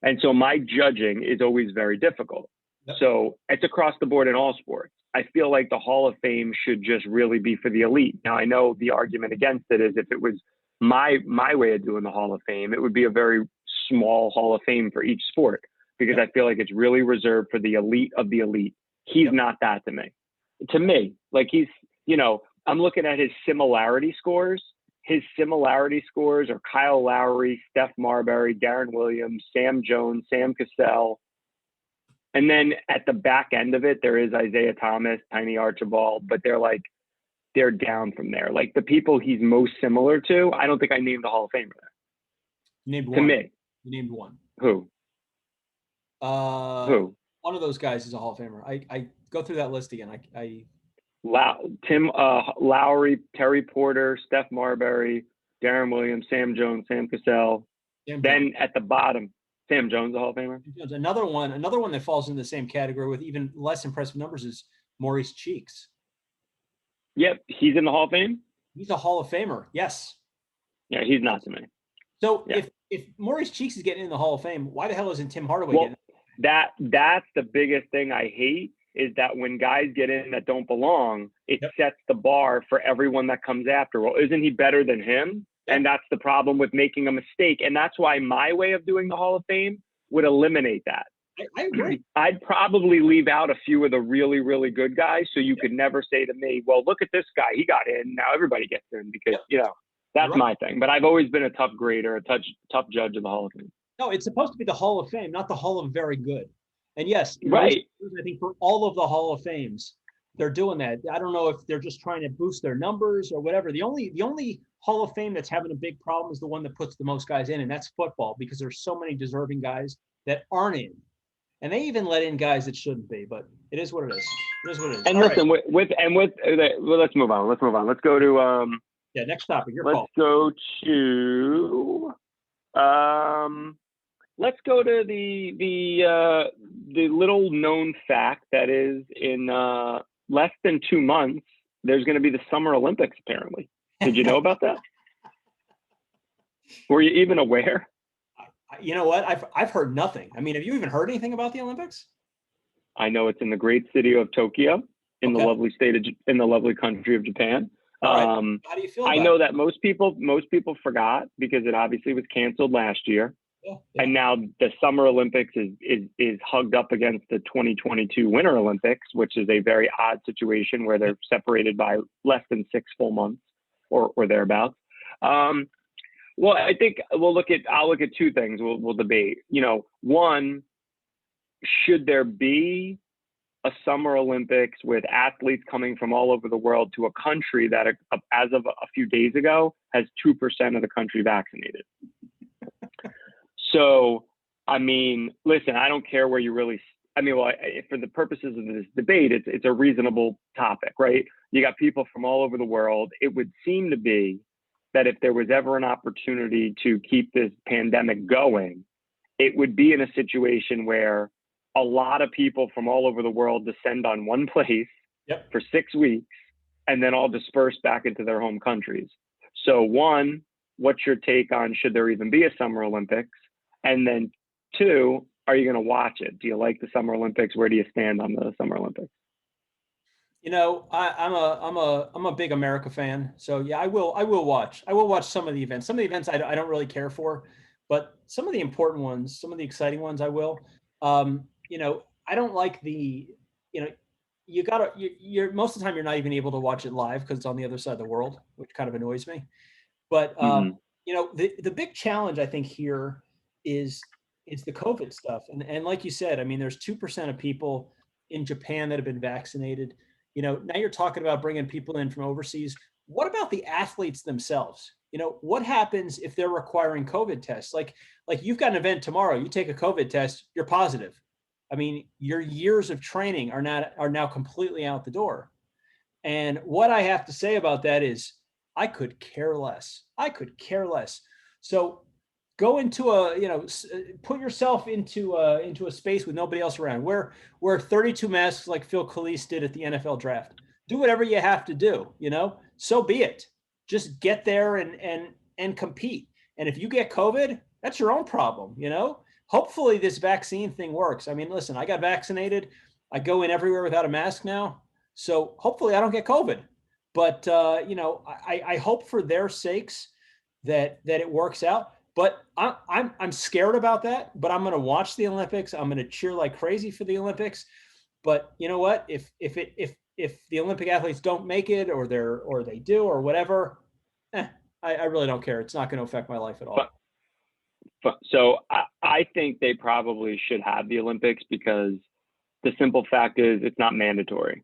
And so my judging is always very difficult. Yep. So it's across the board in all sports. I feel like the Hall of Fame should just really be for the elite. Now, I know the argument against it is if it was my way of doing the Hall of Fame, it would be a very small Hall of Fame for each sport, because I feel like it's really reserved for the elite of the elite. He's not that to me. To me, like, he's, I'm looking at his similarity scores. His similarity scores are Kyle Lowry, Steph Marbury, Darrin Williams, Sam Jones, Sam Cassell. And then at the back end of it, there is Isaiah Thomas, Tiny Archibald, but they're down from there. Like, the people he's most similar to, I don't think I named the Hall of Famer there. Named one. To me. You named one. Who? Who? One of those guys is a Hall of Famer. I go through that list again. Tim Lowry, Terry Porter, Steph Marbury, Darrin Williams, Sam Jones, Sam Cassell. Then at the bottom, Sam Jones, the Hall of Famer. Another one that falls in the same category with even less impressive numbers is Maurice Cheeks. Yep, he's in the Hall of Fame. He's a Hall of Famer. Yes. Yeah, he's not to me. So if Maurice Cheeks is getting in the Hall of Fame, why the hell isn't Tim Hardaway getting in? That's the biggest thing I hate, is that when guys get in that don't belong, it sets the bar for everyone that comes after. Well, isn't he better than him? Yep. And that's the problem with making a mistake. And that's why my way of doing the Hall of Fame would eliminate that. I agree. I'd probably leave out a few of the really, really good guys, so you could never say to me, well, look at this guy, he got in, now everybody gets in, because that's right. my thing. But I've always been a tough grader, a tough judge of the Hall of Fame. No, it's supposed to be the Hall of Fame, not the Hall of Very Good. And yes, in Right. I think for all of the Hall of Fames, they're doing that. I don't know if they're just trying to boost their numbers or whatever. The only Hall of Fame that's having a big problem is the one that puts the most guys in, and that's football, because there's so many deserving guys that aren't in. And they even let in guys that shouldn't be, but it is what it is. It is what it is. And listen, well, let's move on. Let's go to next topic. Let's go to let's go to the little known fact that is in less than 2 months there's going to be the Summer Olympics. Apparently, did you know about that? Were you even aware? You know what? I've heard nothing. I mean, have you even heard anything about the Olympics? I know it's in the great city of Tokyo, in the lovely in the lovely country of Japan. Right. How do you feel? I know that most people forgot, because it obviously was canceled last year, and now the Summer Olympics is hugged up against the 2022 Winter Olympics, which is a very odd situation where they're separated by less than 6 full months or thereabouts. Well, I think I'll look at 2 things. We'll debate. One, should there be a Summer Olympics with athletes coming from all over the world to a country that, as of a few days ago, has 2% of the country vaccinated? So, I mean, listen, I don't care where you really. I mean, well, for the purposes of this debate, it's a reasonable topic, right? You got people from all over the world. It would seem to be that if there was ever an opportunity to keep this pandemic going, it would be in a situation where a lot of people from all over the world descend on one place for 6 weeks and then all disperse back into their home countries. So one, what's your take on, should there even be a Summer Olympics? And then 2, are you going to watch it? Do you like the Summer Olympics? Where do you stand on the Summer Olympics? I'm a big America fan, so yeah, I will watch. I will watch some of the events. Some of the events I don't really care for, but some of the important ones, some of the exciting ones, I will. I don't like you're most of the time you're not even able to watch it live because it's on the other side of the world, which kind of annoys me. But the big challenge I think here is the COVID stuff, and like you said, I mean, there's 2% of people in Japan that have been vaccinated. Now you're talking about bringing people in from overseas. What about the athletes themselves? What happens if they're requiring COVID tests? Like you've got an event tomorrow, you take a COVID test, you're positive. I mean, your years of training are now completely out the door. And what I have to say about that is I could care less. So go into put yourself into a space with nobody else around. Wear 32 masks like Phil Calise did at the NFL draft. Do whatever you have to do, so be it. Just get there and compete. And if you get COVID, that's your own problem, Hopefully this vaccine thing works. I mean, listen, I got vaccinated. I go in everywhere without a mask now. So hopefully I don't get COVID. But, I hope for their sakes that it works out. But I'm scared about that. But I'm going to watch the Olympics. I'm going to cheer like crazy for the Olympics. But you know what? If the Olympic athletes don't make it, or they do, or whatever, I really don't care. It's not going to affect my life at all. So I think they probably should have the Olympics, because the simple fact is it's not mandatory,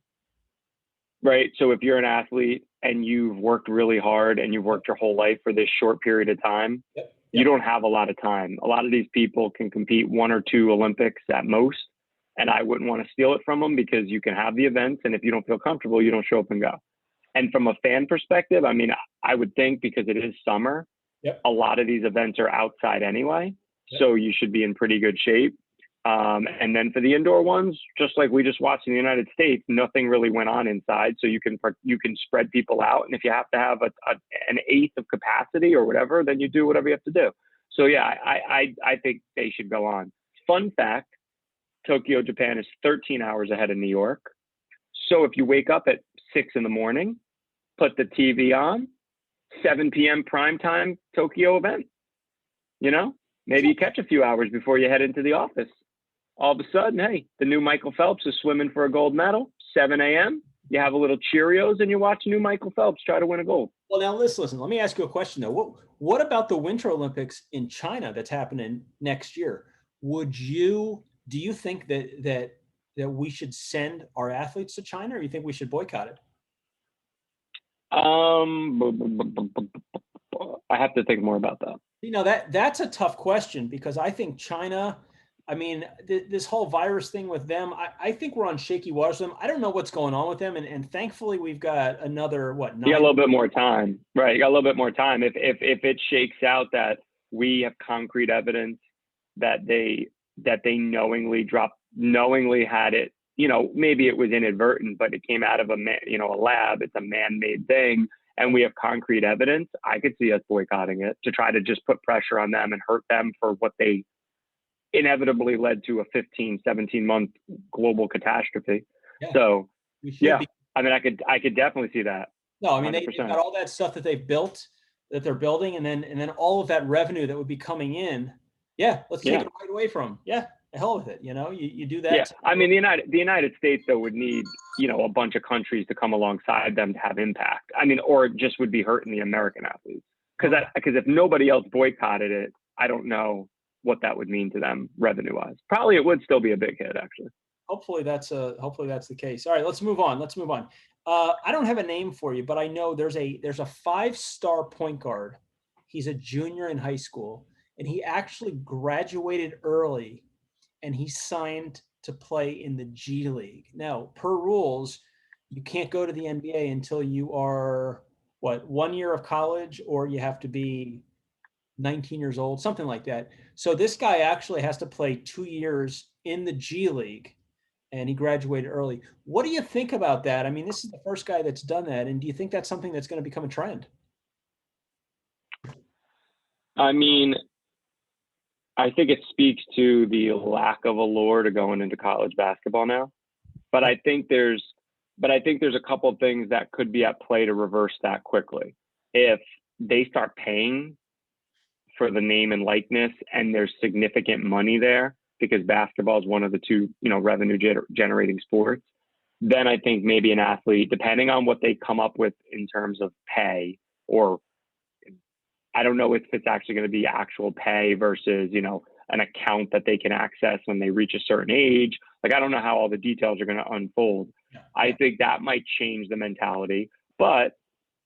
right? So if you're an athlete and you've worked really hard and you've worked your whole life for this short period of time, you don't have a lot of time. A lot of these people can compete 1 or 2 Olympics at most, and I wouldn't want to steal it from them, because you can have the events, and if you don't feel comfortable, you don't show up and go. And from a fan perspective, I mean, I would think, because it is summer, a lot of these events are outside anyway, so you should be in pretty good shape. And then for the indoor ones, just like we just watched in the United States, nothing really went on inside, so you can spread people out. And if you have to have an eighth of capacity or whatever, then you do whatever you have to do. So yeah, I think they should go on. Fun fact: Tokyo, Japan is 13 hours ahead of New York. So if you wake up at 6 in the morning, put the TV on, 7 p.m. prime time Tokyo event, maybe you catch a few hours before you head into the office. all of a sudden, hey, the new Michael Phelps is swimming for a gold medal, 7 a.m. You have a little Cheerios and you watch new Michael Phelps try to win a gold. Well, now listen, let me ask you a question though. What about the Winter Olympics in China that's happening next year? Do you think that we should send our athletes to China, or you think we should boycott it? I have to think more about that. You know, that's a tough question, because I think China, I mean, this whole virus thing with them, I think we're on shaky waters with them. I don't know what's going on with them. And thankfully we've got another, what, 9? You got a little bit more time, right? You got a little bit more time. If it shakes out that we have concrete evidence that they knowingly had it, you know, maybe it was inadvertent, but it came out of a lab. It's a man-made thing. And we have concrete evidence. I could see us boycotting it to try to just put pressure on them and hurt them for what they inevitably led to a 15, 17-month global catastrophe. Yeah. So, yeah, I mean, I could definitely see that. No, I mean, they've got all that stuff that they've built, that they're building, and then all of that revenue that would be coming in. Yeah, let's take it right away from them. Yeah, the hell with it. You know, you do that. Yeah, I mean, the United States, though, would need, you know, a bunch of countries to come alongside them to have impact. I mean, or it just would be hurting the American athletes. Because if nobody else boycotted it, I don't know what that would mean to them revenue-wise. Probably it would still be a big hit, actually. Hopefully that's the case. All right, let's move on. I don't have a name for you, but I know there's a 5-star point guard. He's a junior in high school, and he actually graduated early, and he signed to play in the G League. Now, per rules, you can't go to the NBA until you are, 1 year of college, or you have to be 19 years old, something like that. So this guy actually has to play 2 years in the G League, and he graduated early. What do you think about that? I mean, this is the first guy that's done that. And do you think that's something that's going to become a trend? I mean, I think it speaks to the lack of allure to going into college basketball now. But I think there's a couple of things that could be at play to reverse that quickly. If they start paying for the name and likeness, and there's significant money there, because basketball is one of the two, you know, revenue generating sports, then I think maybe an athlete, depending on what they come up with in terms of pay, or I don't know if it's actually going to be actual pay versus, you know, an account that they can access when they reach a certain age. Like, I don't know how all the details are going to unfold. Yeah. I think that might change the mentality. But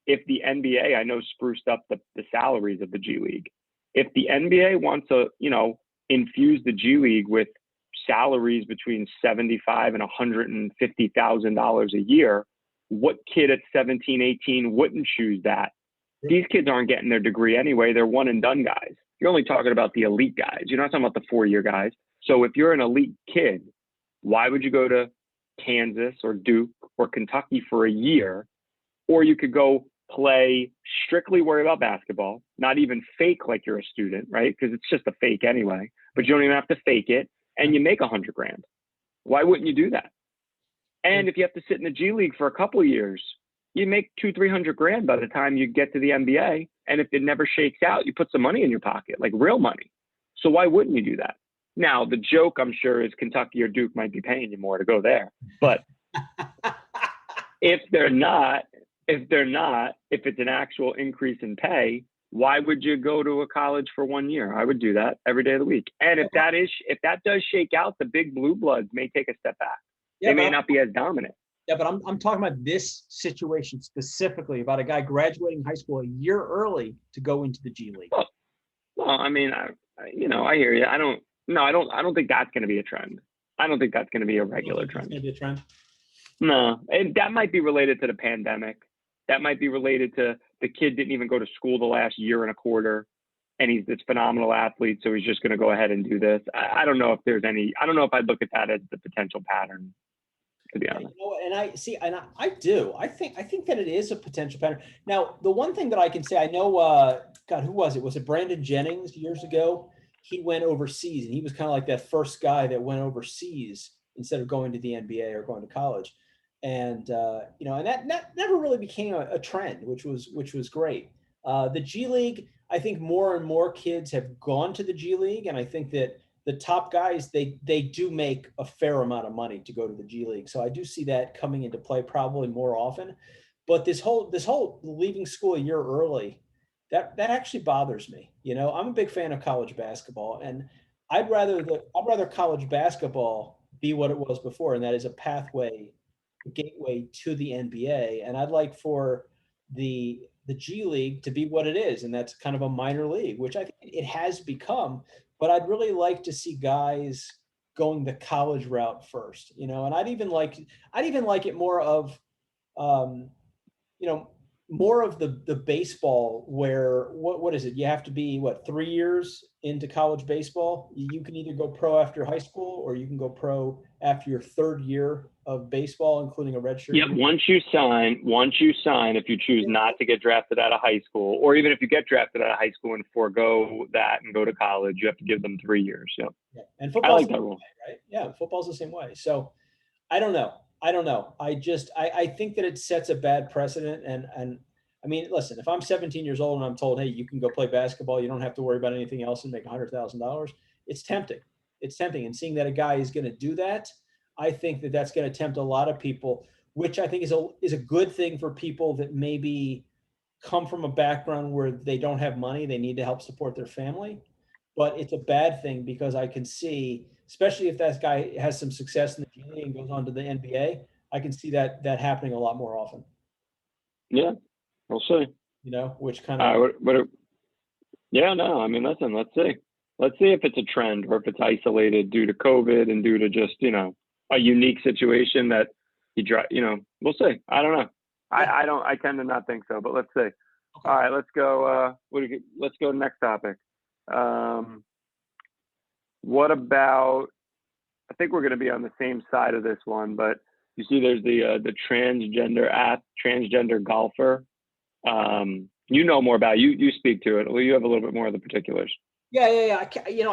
if the NBA, I know, spruced up the salaries of the G League, if the NBA wants to, you know, infuse the G League with salaries between $75,000 and $150,000 a year, what kid at 17, 18 wouldn't choose that? These kids aren't getting their degree anyway. They're one and done guys. You're only talking about the elite guys. You're not talking about the 4-year guys. So if you're an elite kid, why would you go to Kansas or Duke or Kentucky for a year? Or you could go play, strictly worry about basketball, not even fake like you're a student, right? Because it's just a fake anyway, but you don't even have to fake it, and you make $100,000. Why wouldn't you do that? And if you have to sit in the G League for a couple of years, you make $200,000-300,000 by the time you get to the NBA. And if it never shakes out, you put some money in your pocket, like real money. So why wouldn't you do that? Now, the joke, I'm sure, is Kentucky or Duke might be paying you more to go there. But if it's an actual increase in pay, why would you go to a college for 1 year? I would do that every day of the week. And if that does shake out, the big blue bloods may take a step back. They may not be as dominant. Yeah, but I'm talking about this situation specifically, about a guy graduating high school a year early to go into the G League. Well, I mean, I hear you. I don't think that's going to be a trend. I don't think that's going to be a regular trend. It's going to be a trend? No, and that might be related to the pandemic. That might be related to the kid didn't even go to school the last year and a quarter, and he's this phenomenal athlete, so he's just going to go ahead and do this. I don't know if there's any. I don't know if I'd look at that as the potential pattern, to be honest. I do. I think that it is a potential pattern. Now, the one thing that I can say, I know, who was it? Was it Brandon Jennings years ago? He went overseas, and he was kind of like that first guy that went overseas instead of going to the NBA or going to college. And, and that never really became a trend, which was great. The G League, I think more and more kids have gone to the G League. And I think that the top guys, they do make a fair amount of money to go to the G League. So I do see that coming into play probably more often. But this whole leaving school a year early, that actually bothers me. I'm a big fan of college basketball, and I'd rather college basketball be what it was before, and that is a pathway, a gateway to the NBA. And I'd like for the G League to be what it is, and that's kind of a minor league, which I think it has become. But I'd really like to see guys going the college route first, and I'd even like it more of, um, you know, more of the baseball where what is it? You have to be 3 years into college baseball. You can either go pro after high school or you can go pro after your third year of baseball, including a redshirt Yep. year. Once you sign, if you choose not to get drafted out of high school, or even if you get drafted out of high school and forego that and go to college, you have to give them 3 years. Yep. Yeah. And I football's like the that same rule. way, right? Yeah, football's the same way. So I don't know. I think that it sets a bad precedent. And I mean, listen, if I'm 17 years old and I'm told, hey, you can go play basketball, you don't have to worry about anything else and make $100,000, it's tempting. It's tempting. And seeing that a guy is going to do that, I think that that's going to tempt a lot of people, which I think is a good thing for people that maybe come from a background where they don't have money, they need to help support their family. But it's a bad thing because I can see, especially if that guy has some success in the G League and goes on to the NBA, I can see that happening a lot more often. Yeah, we'll see. Which kind of yeah, no, I mean, listen, let's see. Let's see if it's a trend or if it's isolated due to COVID and due to just, a unique situation that we'll see. I don't know. Yeah. I tend to not think so, but let's see. Okay. All right, let's go. Let's go next topic. What about, I think we're going to be on the same side of this one, but you see there's the transgender golfer. More about it. You speak to it. You have a little bit more of the particulars. Yeah. I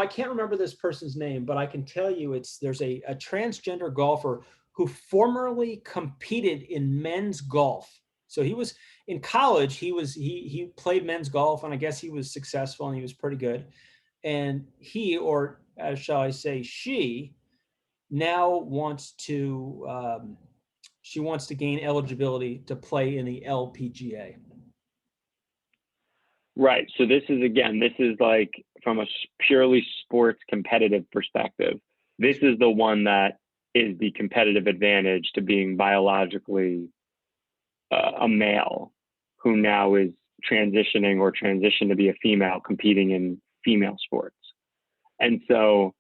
can't remember this person's name, but I can tell you there's a transgender golfer who formerly competed in men's golf. So he was in college. He played men's golf, and I guess he was successful and he was pretty good. And he, or shall I say, she, now wants to gain eligibility to play in the LPGA. Right. So this is like from a purely sports competitive perspective. This is the one that is the competitive advantage to being biologically a male who now is transitioned to be a female competing in female sports. And so,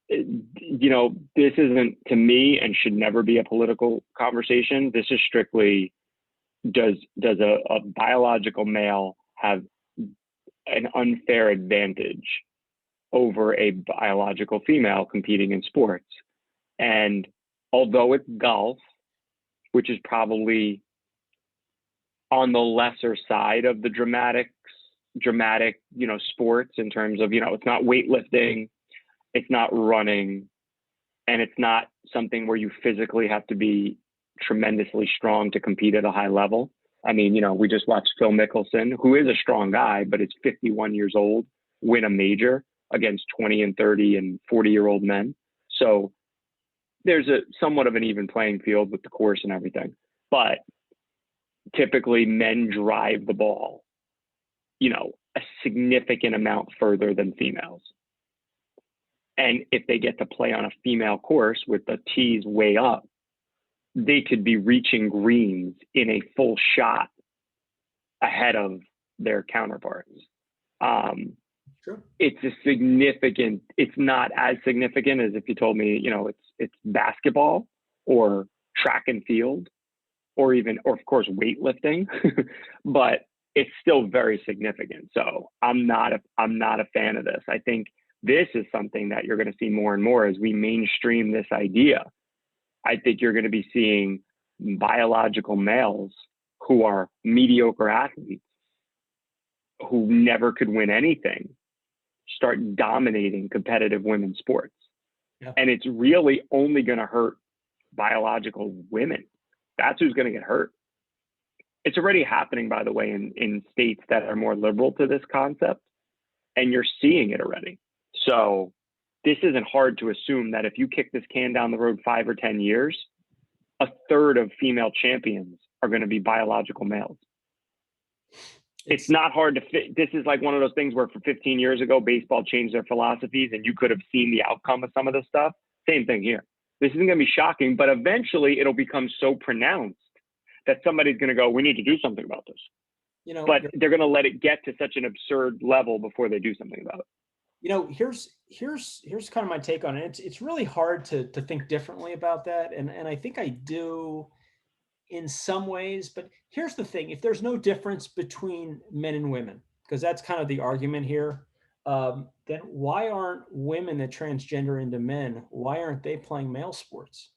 this isn't, to me, and should never be a political conversation. This is strictly, does a biological male have an unfair advantage over a biological female competing in sports? And although it's golf, which is probably on the lesser side of the dramatic, sports in terms of, it's not weightlifting, it's not running, and it's not something where you physically have to be tremendously strong to compete at a high level. I mean, we just watched Phil Mickelson, who is a strong guy, but is 51 years old, win a major against 20 and 30 and 40-year-old men. So there's a somewhat of an even playing field with the course and everything. But typically men drive the ball, a significant amount further than females. And if they get to play on a female course with the tees way up, they could be reaching greens in a full shot ahead of their counterparts. Sure. It's not as significant as if you told me, it's basketball or track and field or of course weightlifting, but it's still very significant. So I'm not a fan of this. I think this is something that you're going to see more and more as we mainstream this idea. I think you're going to be seeing biological males who are mediocre athletes who never could win anything start dominating competitive women's sports. Yeah. And it's really only going to hurt biological women. That's who's going to get hurt. It's already happening, by the way, in states that are more liberal to this concept, and you're seeing it already. So this isn't hard to assume that if you kick this can down the road 5 or 10 years, a third of female champions are going to be biological males. It's not hard to fit. This is like one of those things where for 15 years ago, baseball changed their philosophies and you could have seen the outcome of some of this stuff. Same thing here. This isn't going to be shocking, but eventually it'll become so pronounced that somebody's going to go, we need to do something about this. But they're going to let it get to such an absurd level before they do something about it. Here's kind of my take on it. It's really hard to think differently about that. And I think I do in some ways, but here's the thing. If there's no difference between men and women, because that's kind of the argument here, then why aren't women that transgender into men, why aren't they playing male sports?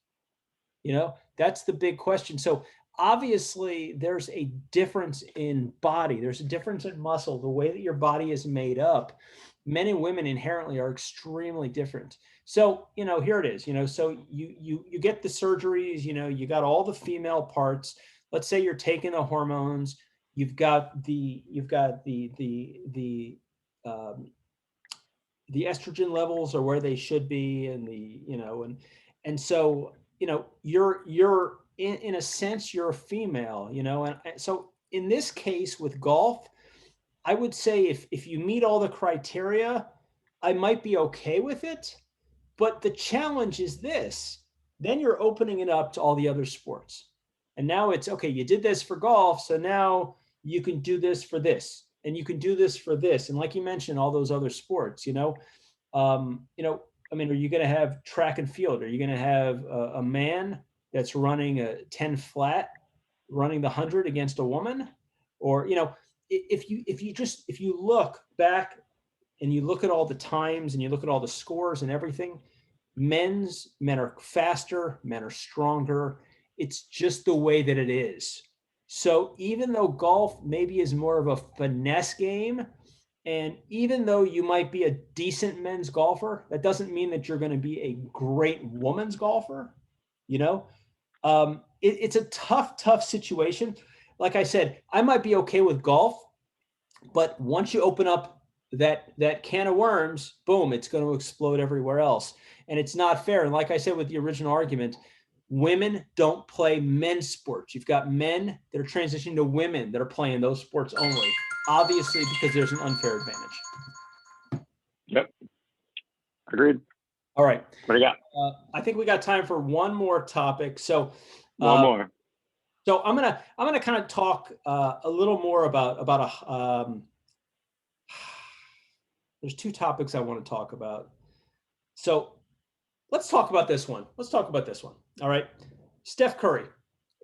That's the big question. So obviously there's a difference in body. There's a difference in muscle, the way that your body is made up. Men and women inherently are extremely different. So, here it is, so you get the surgeries, you got all the female parts. Let's say you're taking the hormones, you've got the estrogen levels are where they should be. And so, you're in a sense, you're a female, and so in this case with golf, I would say if you meet all the criteria, I might be okay with it. But the challenge is this, then you're opening it up to all the other sports. And now it's, okay, you did this for golf, so now you can do this for this, and you can do this for this. And like you mentioned, all those other sports, are you going to have track and field? Are you going to have a man that's running a 10 flat, running the 100 against a woman? Or, if you look back and you look at all the times and you look at all the scores and everything, men are faster, men are stronger. It's just the way that it is. So even though golf maybe is more of a finesse game, and even though you might be a decent men's golfer, that doesn't mean that you're going to be a great women's golfer. It's a tough situation. Like I said, I might be okay with golf, but once you open up that can of worms, boom, it's going to explode everywhere else. And it's not fair. And like I said with the original argument, women don't play men's sports. You've got men that are transitioning to women that are playing those sports only, obviously because there's an unfair advantage. Yep. Agreed. All right. What do you got? I think we got time for one more topic. So one more. So I'm gonna kind of talk a little more about there's two topics I want to talk about. So let's talk about this one. All right. Steph Curry,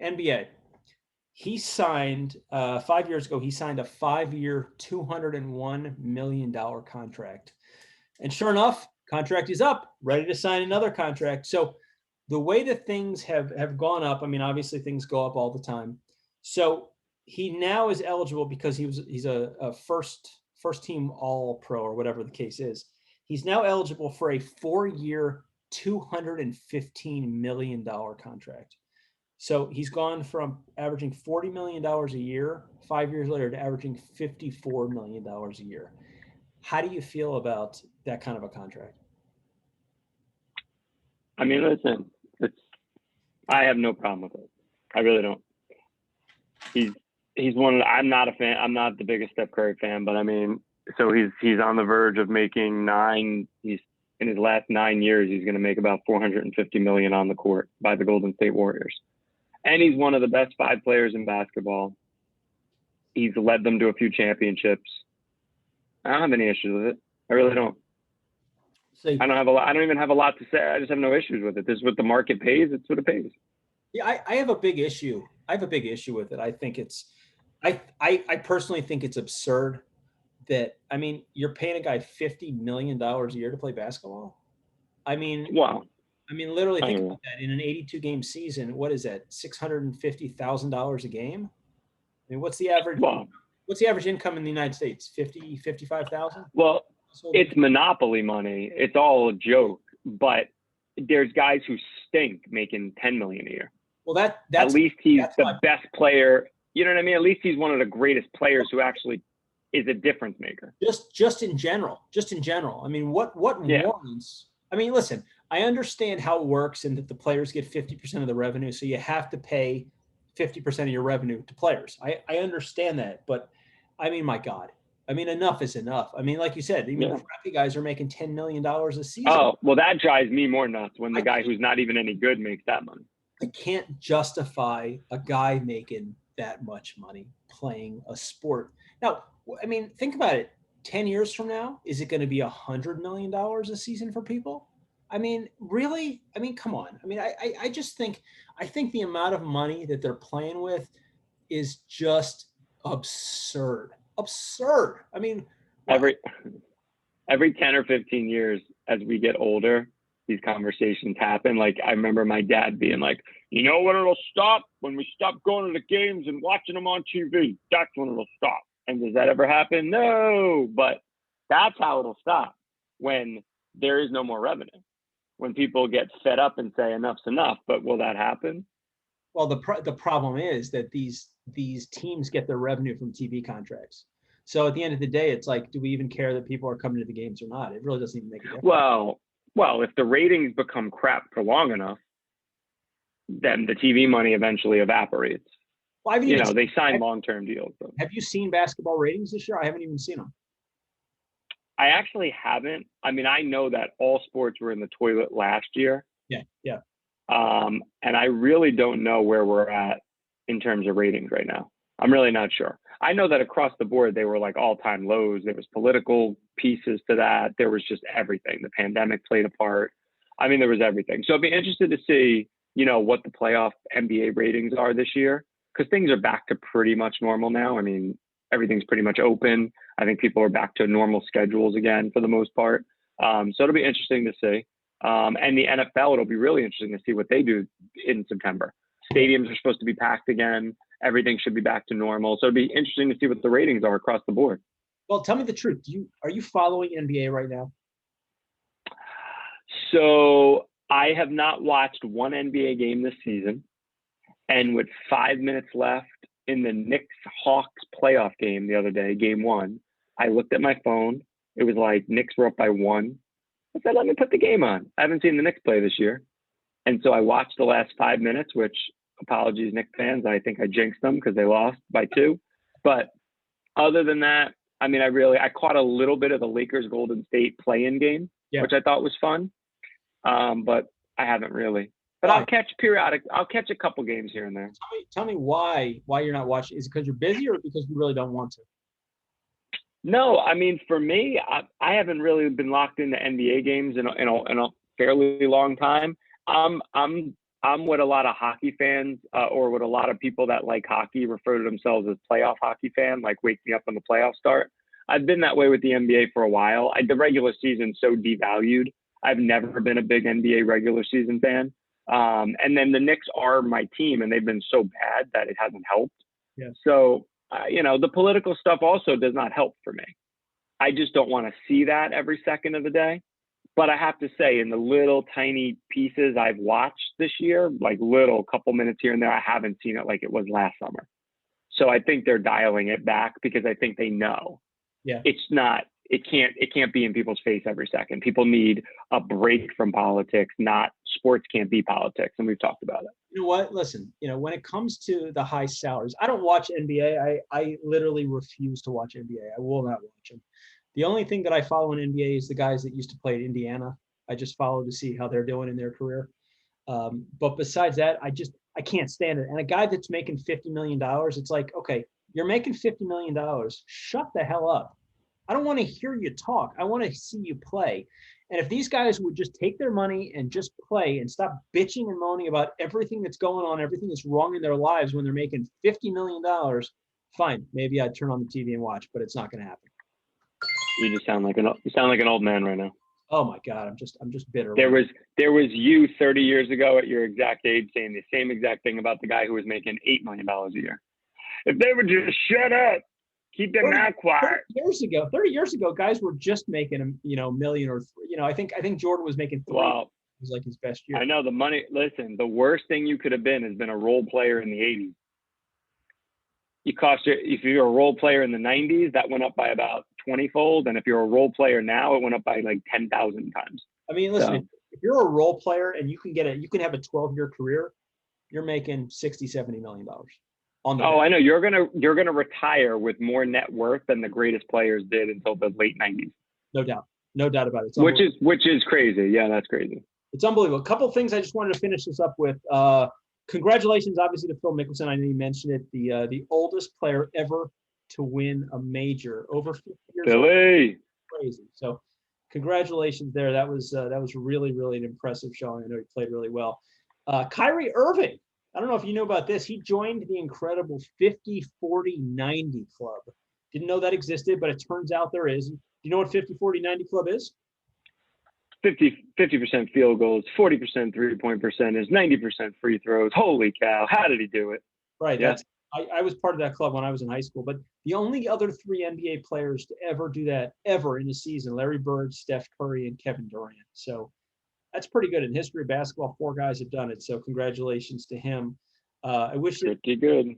NBA. He signed 5 years ago. He signed a 5-year, $201 million contract, and sure enough, contract is up, ready to sign another contract. So the way that things have gone up, I mean, obviously things go up all the time. So he now is eligible because he's a first team all pro or whatever the case is. He's now eligible for a 4-year, $215 million contract. So he's gone from averaging $40 million a year 5 years later to averaging $54 million a year. How do you feel about that kind of a contract? I mean, listen, I have no problem with it. I really don't. He's one of the, I'm not a fan. I'm not the biggest Steph Curry fan, but I mean, so he's on the verge of making he's in his last 9 years, he's going to make about $450 million on the court by the Golden State Warriors. And he's one of the best 5 players in basketball. He's led them to a few championships. I don't have any issues with it. I really don't. I don't even have a lot to say. I just have no issues with it. This is what the market pays. It's what it pays. Yeah, I have a big issue. I have a big issue with it. I think I personally think it's absurd that, I mean, you're paying a guy $50 million a year to play basketball. I mean, wow. I mean, literally think about that. In an 82 game season, what is that? $650,000 a game? I mean, what's the average? Wow. What's the average income in the United States? 50, 55,000? Well, it's monopoly money. It's all a joke, but there's guys who stink making $10 million a year. Well, that's at least he's the best player. You know what I mean? At least he's one of the greatest players who actually is a difference maker. Just in general. I mean, what warrants? I mean, listen, I understand how it works and that the players get 50% of the revenue, so you have to pay 50% of your revenue to players. I understand that, but I mean, my God. I mean, enough is enough. I mean, like you said, even crappy guys are making $10 million a season. Oh, well, that drives me more nuts when the guy who's not even any good makes that money. I can't justify a guy making that much money playing a sport. Now, I mean, think about it. 10 years from now, is it going to be $100 million a season for people? I mean, really? I mean, come on. I mean, I just think the amount of money that they're playing with is just absurd. Absurd. I mean, every 10 or 15 years as we get older, these conversations happen. Like, I remember my dad being like, you know when it'll stop? When we stop going to the games and watching them on TV. That's when it'll stop. And does that ever happen? No. But that's how it'll stop, when there is no more revenue. When people get fed up and say enough's enough. But will that happen? Well, the problem is that these teams get their revenue from TV contracts. So at the end of the day, it's like, do we even care that people are coming to the games or not? It really doesn't even make a difference. Well, if the ratings become crap for long enough, then the TV money eventually evaporates. Well, they sign long-term deals. So. Have you seen basketball ratings this year? I haven't even seen them. I actually haven't. I mean, I know that all sports were in the toilet last year. Yeah. And I really don't know where we're at in terms of ratings right now. I'm really not sure. I know that across the board, they were like all-time lows. There was political pieces to that. There was just everything. The pandemic played a part. I mean, there was everything. So I'd be interested to see, what the playoff NBA ratings are this year, because things are back to pretty much normal now. I mean, everything's pretty much open. I think people are back to normal schedules again for the most part. So it'll be interesting to see. And the NFL, it'll be really interesting to see what they do in September. Stadiums are supposed to be packed again. Everything should be back to normal. So it'd be interesting to see what the ratings are across the board. Well, tell me the truth. Are you following NBA right now? So I have not watched one NBA game this season. And with 5 minutes left in the Knicks-Hawks playoff game the other day, game 1, I looked at my phone. It was like Knicks were up by 1. I said, let me put the game on. I haven't seen the Knicks play this year. And so I watched the last 5 minutes, which, apologies, Knicks fans, I think I jinxed them because they lost by 2. But other than that, I mean, I caught a little bit of the Lakers-Golden State play-in game, which I thought was fun. But I haven't really. But I'll catch a couple games here and there. Tell me why you're not watching. Is it because you're busy or because you really don't want to? No, I mean, for me, I haven't really been locked into NBA games in a fairly long time. I'm what a lot of hockey fans or what a lot of people that like hockey refer to themselves as playoff hockey fan, like wake me up when the playoffs start. I've been that way with the NBA for a while. The regular season's so devalued. I've never been a big NBA regular season fan. And then the Knicks are my team, and they've been so bad that it hasn't helped. Yeah. So, the political stuff also does not help for me. I just don't want to see that every second of the day. But I have to say, in the little tiny pieces I've watched this year, like little couple minutes here and there, I haven't seen it like it was last summer. So I think they're dialing it back because I think they know it can't be in people's face every second. People need a break from politics, not sports can't be politics. And we've talked about it. You know what? Listen, when it comes to the high salaries, I don't watch NBA. I literally refuse to watch NBA. I will not watch them. The only thing that I follow in NBA is the guys that used to play at Indiana. I just follow to see how they're doing in their career. But besides that, I can't stand it. And a guy that's making $50 million, it's like, okay, you're making $50 million. Shut the hell up. I don't want to hear you talk. I want to see you play. And if these guys would just take their money and just play and stop bitching and moaning about everything that's going on, everything that's wrong in their lives when they're making $50 million, fine. Maybe I'd turn on the TV and watch, but it's not going to happen. You just sound like an old man right now. Oh my God, I'm just bitter. There was you 30 years ago at your exact age saying the same exact thing about the guy who was making $8 million a year. If they would just shut up, keep their mouth quiet. 30 years ago, guys were just making a million or I think Jordan was making 3. Wow. It was like his best year. I know the money. Listen, the worst thing you could have been has been a role player in the 80s. if you're a role player in the 90s, that went up by about 20-fold. And if you're a role player now, it went up by like 10,000 times. I mean, listen, So, if you're a role player and you can have a 12-year career, you're making $60-70 million on the I know you're gonna retire with more net worth than the greatest players did until the late 90s. No doubt about it. Which is crazy. Yeah, that's crazy. It's unbelievable. A couple of things I just wanted to finish this up with. Congratulations, obviously, to Phil Mickelson. I know you mentioned it. The oldest player ever to win a major, over 50 years Billy. old. Crazy. So, congratulations there. That was really, really an impressive showing. I know he played really well. Kyrie Irving. I don't know if you know about this. He joined the incredible 50-40-90 club. Didn't know that existed, but it turns out there is. Do you know what 50-40-90 club is? 50% field goals, 40% three-point percentage, 90% free throws. Holy cow. How did he do it? Right. Yeah. I was part of that club when I was in high school, but the only other 3 NBA players to ever do that ever in a season, Larry Bird, Steph Curry, and Kevin Durant. So that's pretty good. In history of basketball, 4 guys have done it. So congratulations to him. I wish pretty good.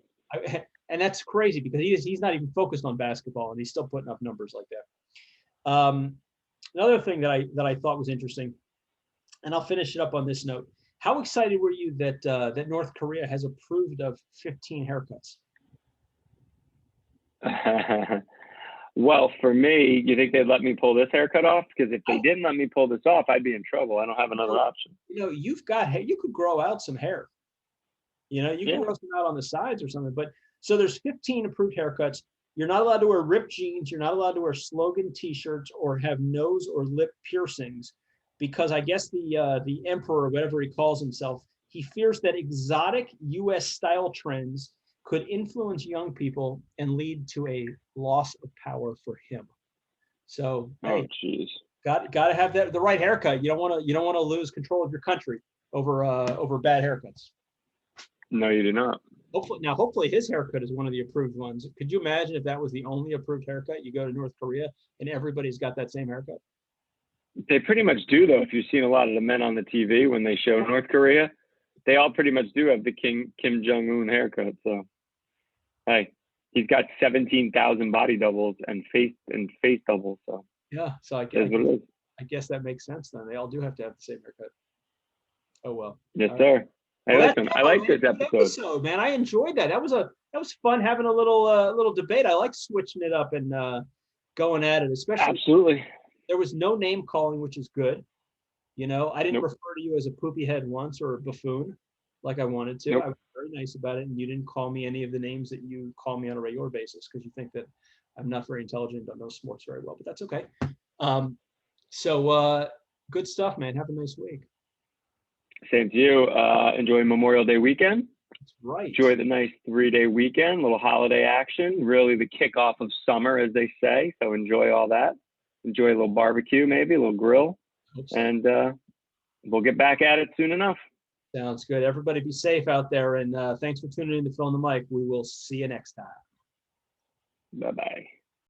And that's crazy because he's not even focused on basketball and he's still putting up numbers like that. Another thing that I thought was interesting, and I'll finish it up on this note. How excited were you that North Korea has approved of 15 haircuts? Well, for me, you think they'd let me pull this haircut off? Because if they didn't let me pull this off, I'd be in trouble. I don't have another option. You've got hair. You could grow out some hair. You can grow some out on the sides or something. But so there's 15 approved haircuts. You're not allowed to wear ripped jeans. You're not allowed to wear slogan T-shirts or have nose or lip piercings, because I guess the emperor, whatever he calls himself, he fears that exotic U.S. style trends could influence young people and lead to a loss of power for him. So, hey, got to have the right haircut. You don't want to lose control of your country over bad haircuts. No, you do not. Hopefully his haircut is one of the approved ones. Could you imagine if that was the only approved haircut? You go to North Korea and everybody's got that same haircut. They pretty much do, though. If you've seen a lot of the men on the TV when they show North Korea, they all pretty much do have the Kim Jong-un haircut. So, hey, he's got 17,000 body doubles and face doubles. So yeah, so I guess that makes sense then. They all do have to have the same haircut. Oh well. Yes, sir. Hey, listen, I like this episode. Man, I enjoyed that. That was fun having a little debate. I like switching it up and going at it, especially. Absolutely. There was no name calling, which is good. I didn't refer to you as a poopy head once or a buffoon like I wanted to. I was very nice about it, and you didn't call me any of the names that you call me on a regular basis because you think that I'm not very intelligent, don't know sports very well, but that's okay. So good stuff, man. Have a nice week. Same to you. Enjoy Memorial Day weekend. That's right. Enjoy the nice 3-day weekend, little holiday action, really the kickoff of summer, as they say. So enjoy all that. Enjoy a little barbecue, maybe a little grill. And we'll get back at it soon enough. Sounds good. Everybody be safe out there. And thanks for tuning in to Phil and the Mic. We will see you next time. Bye-bye.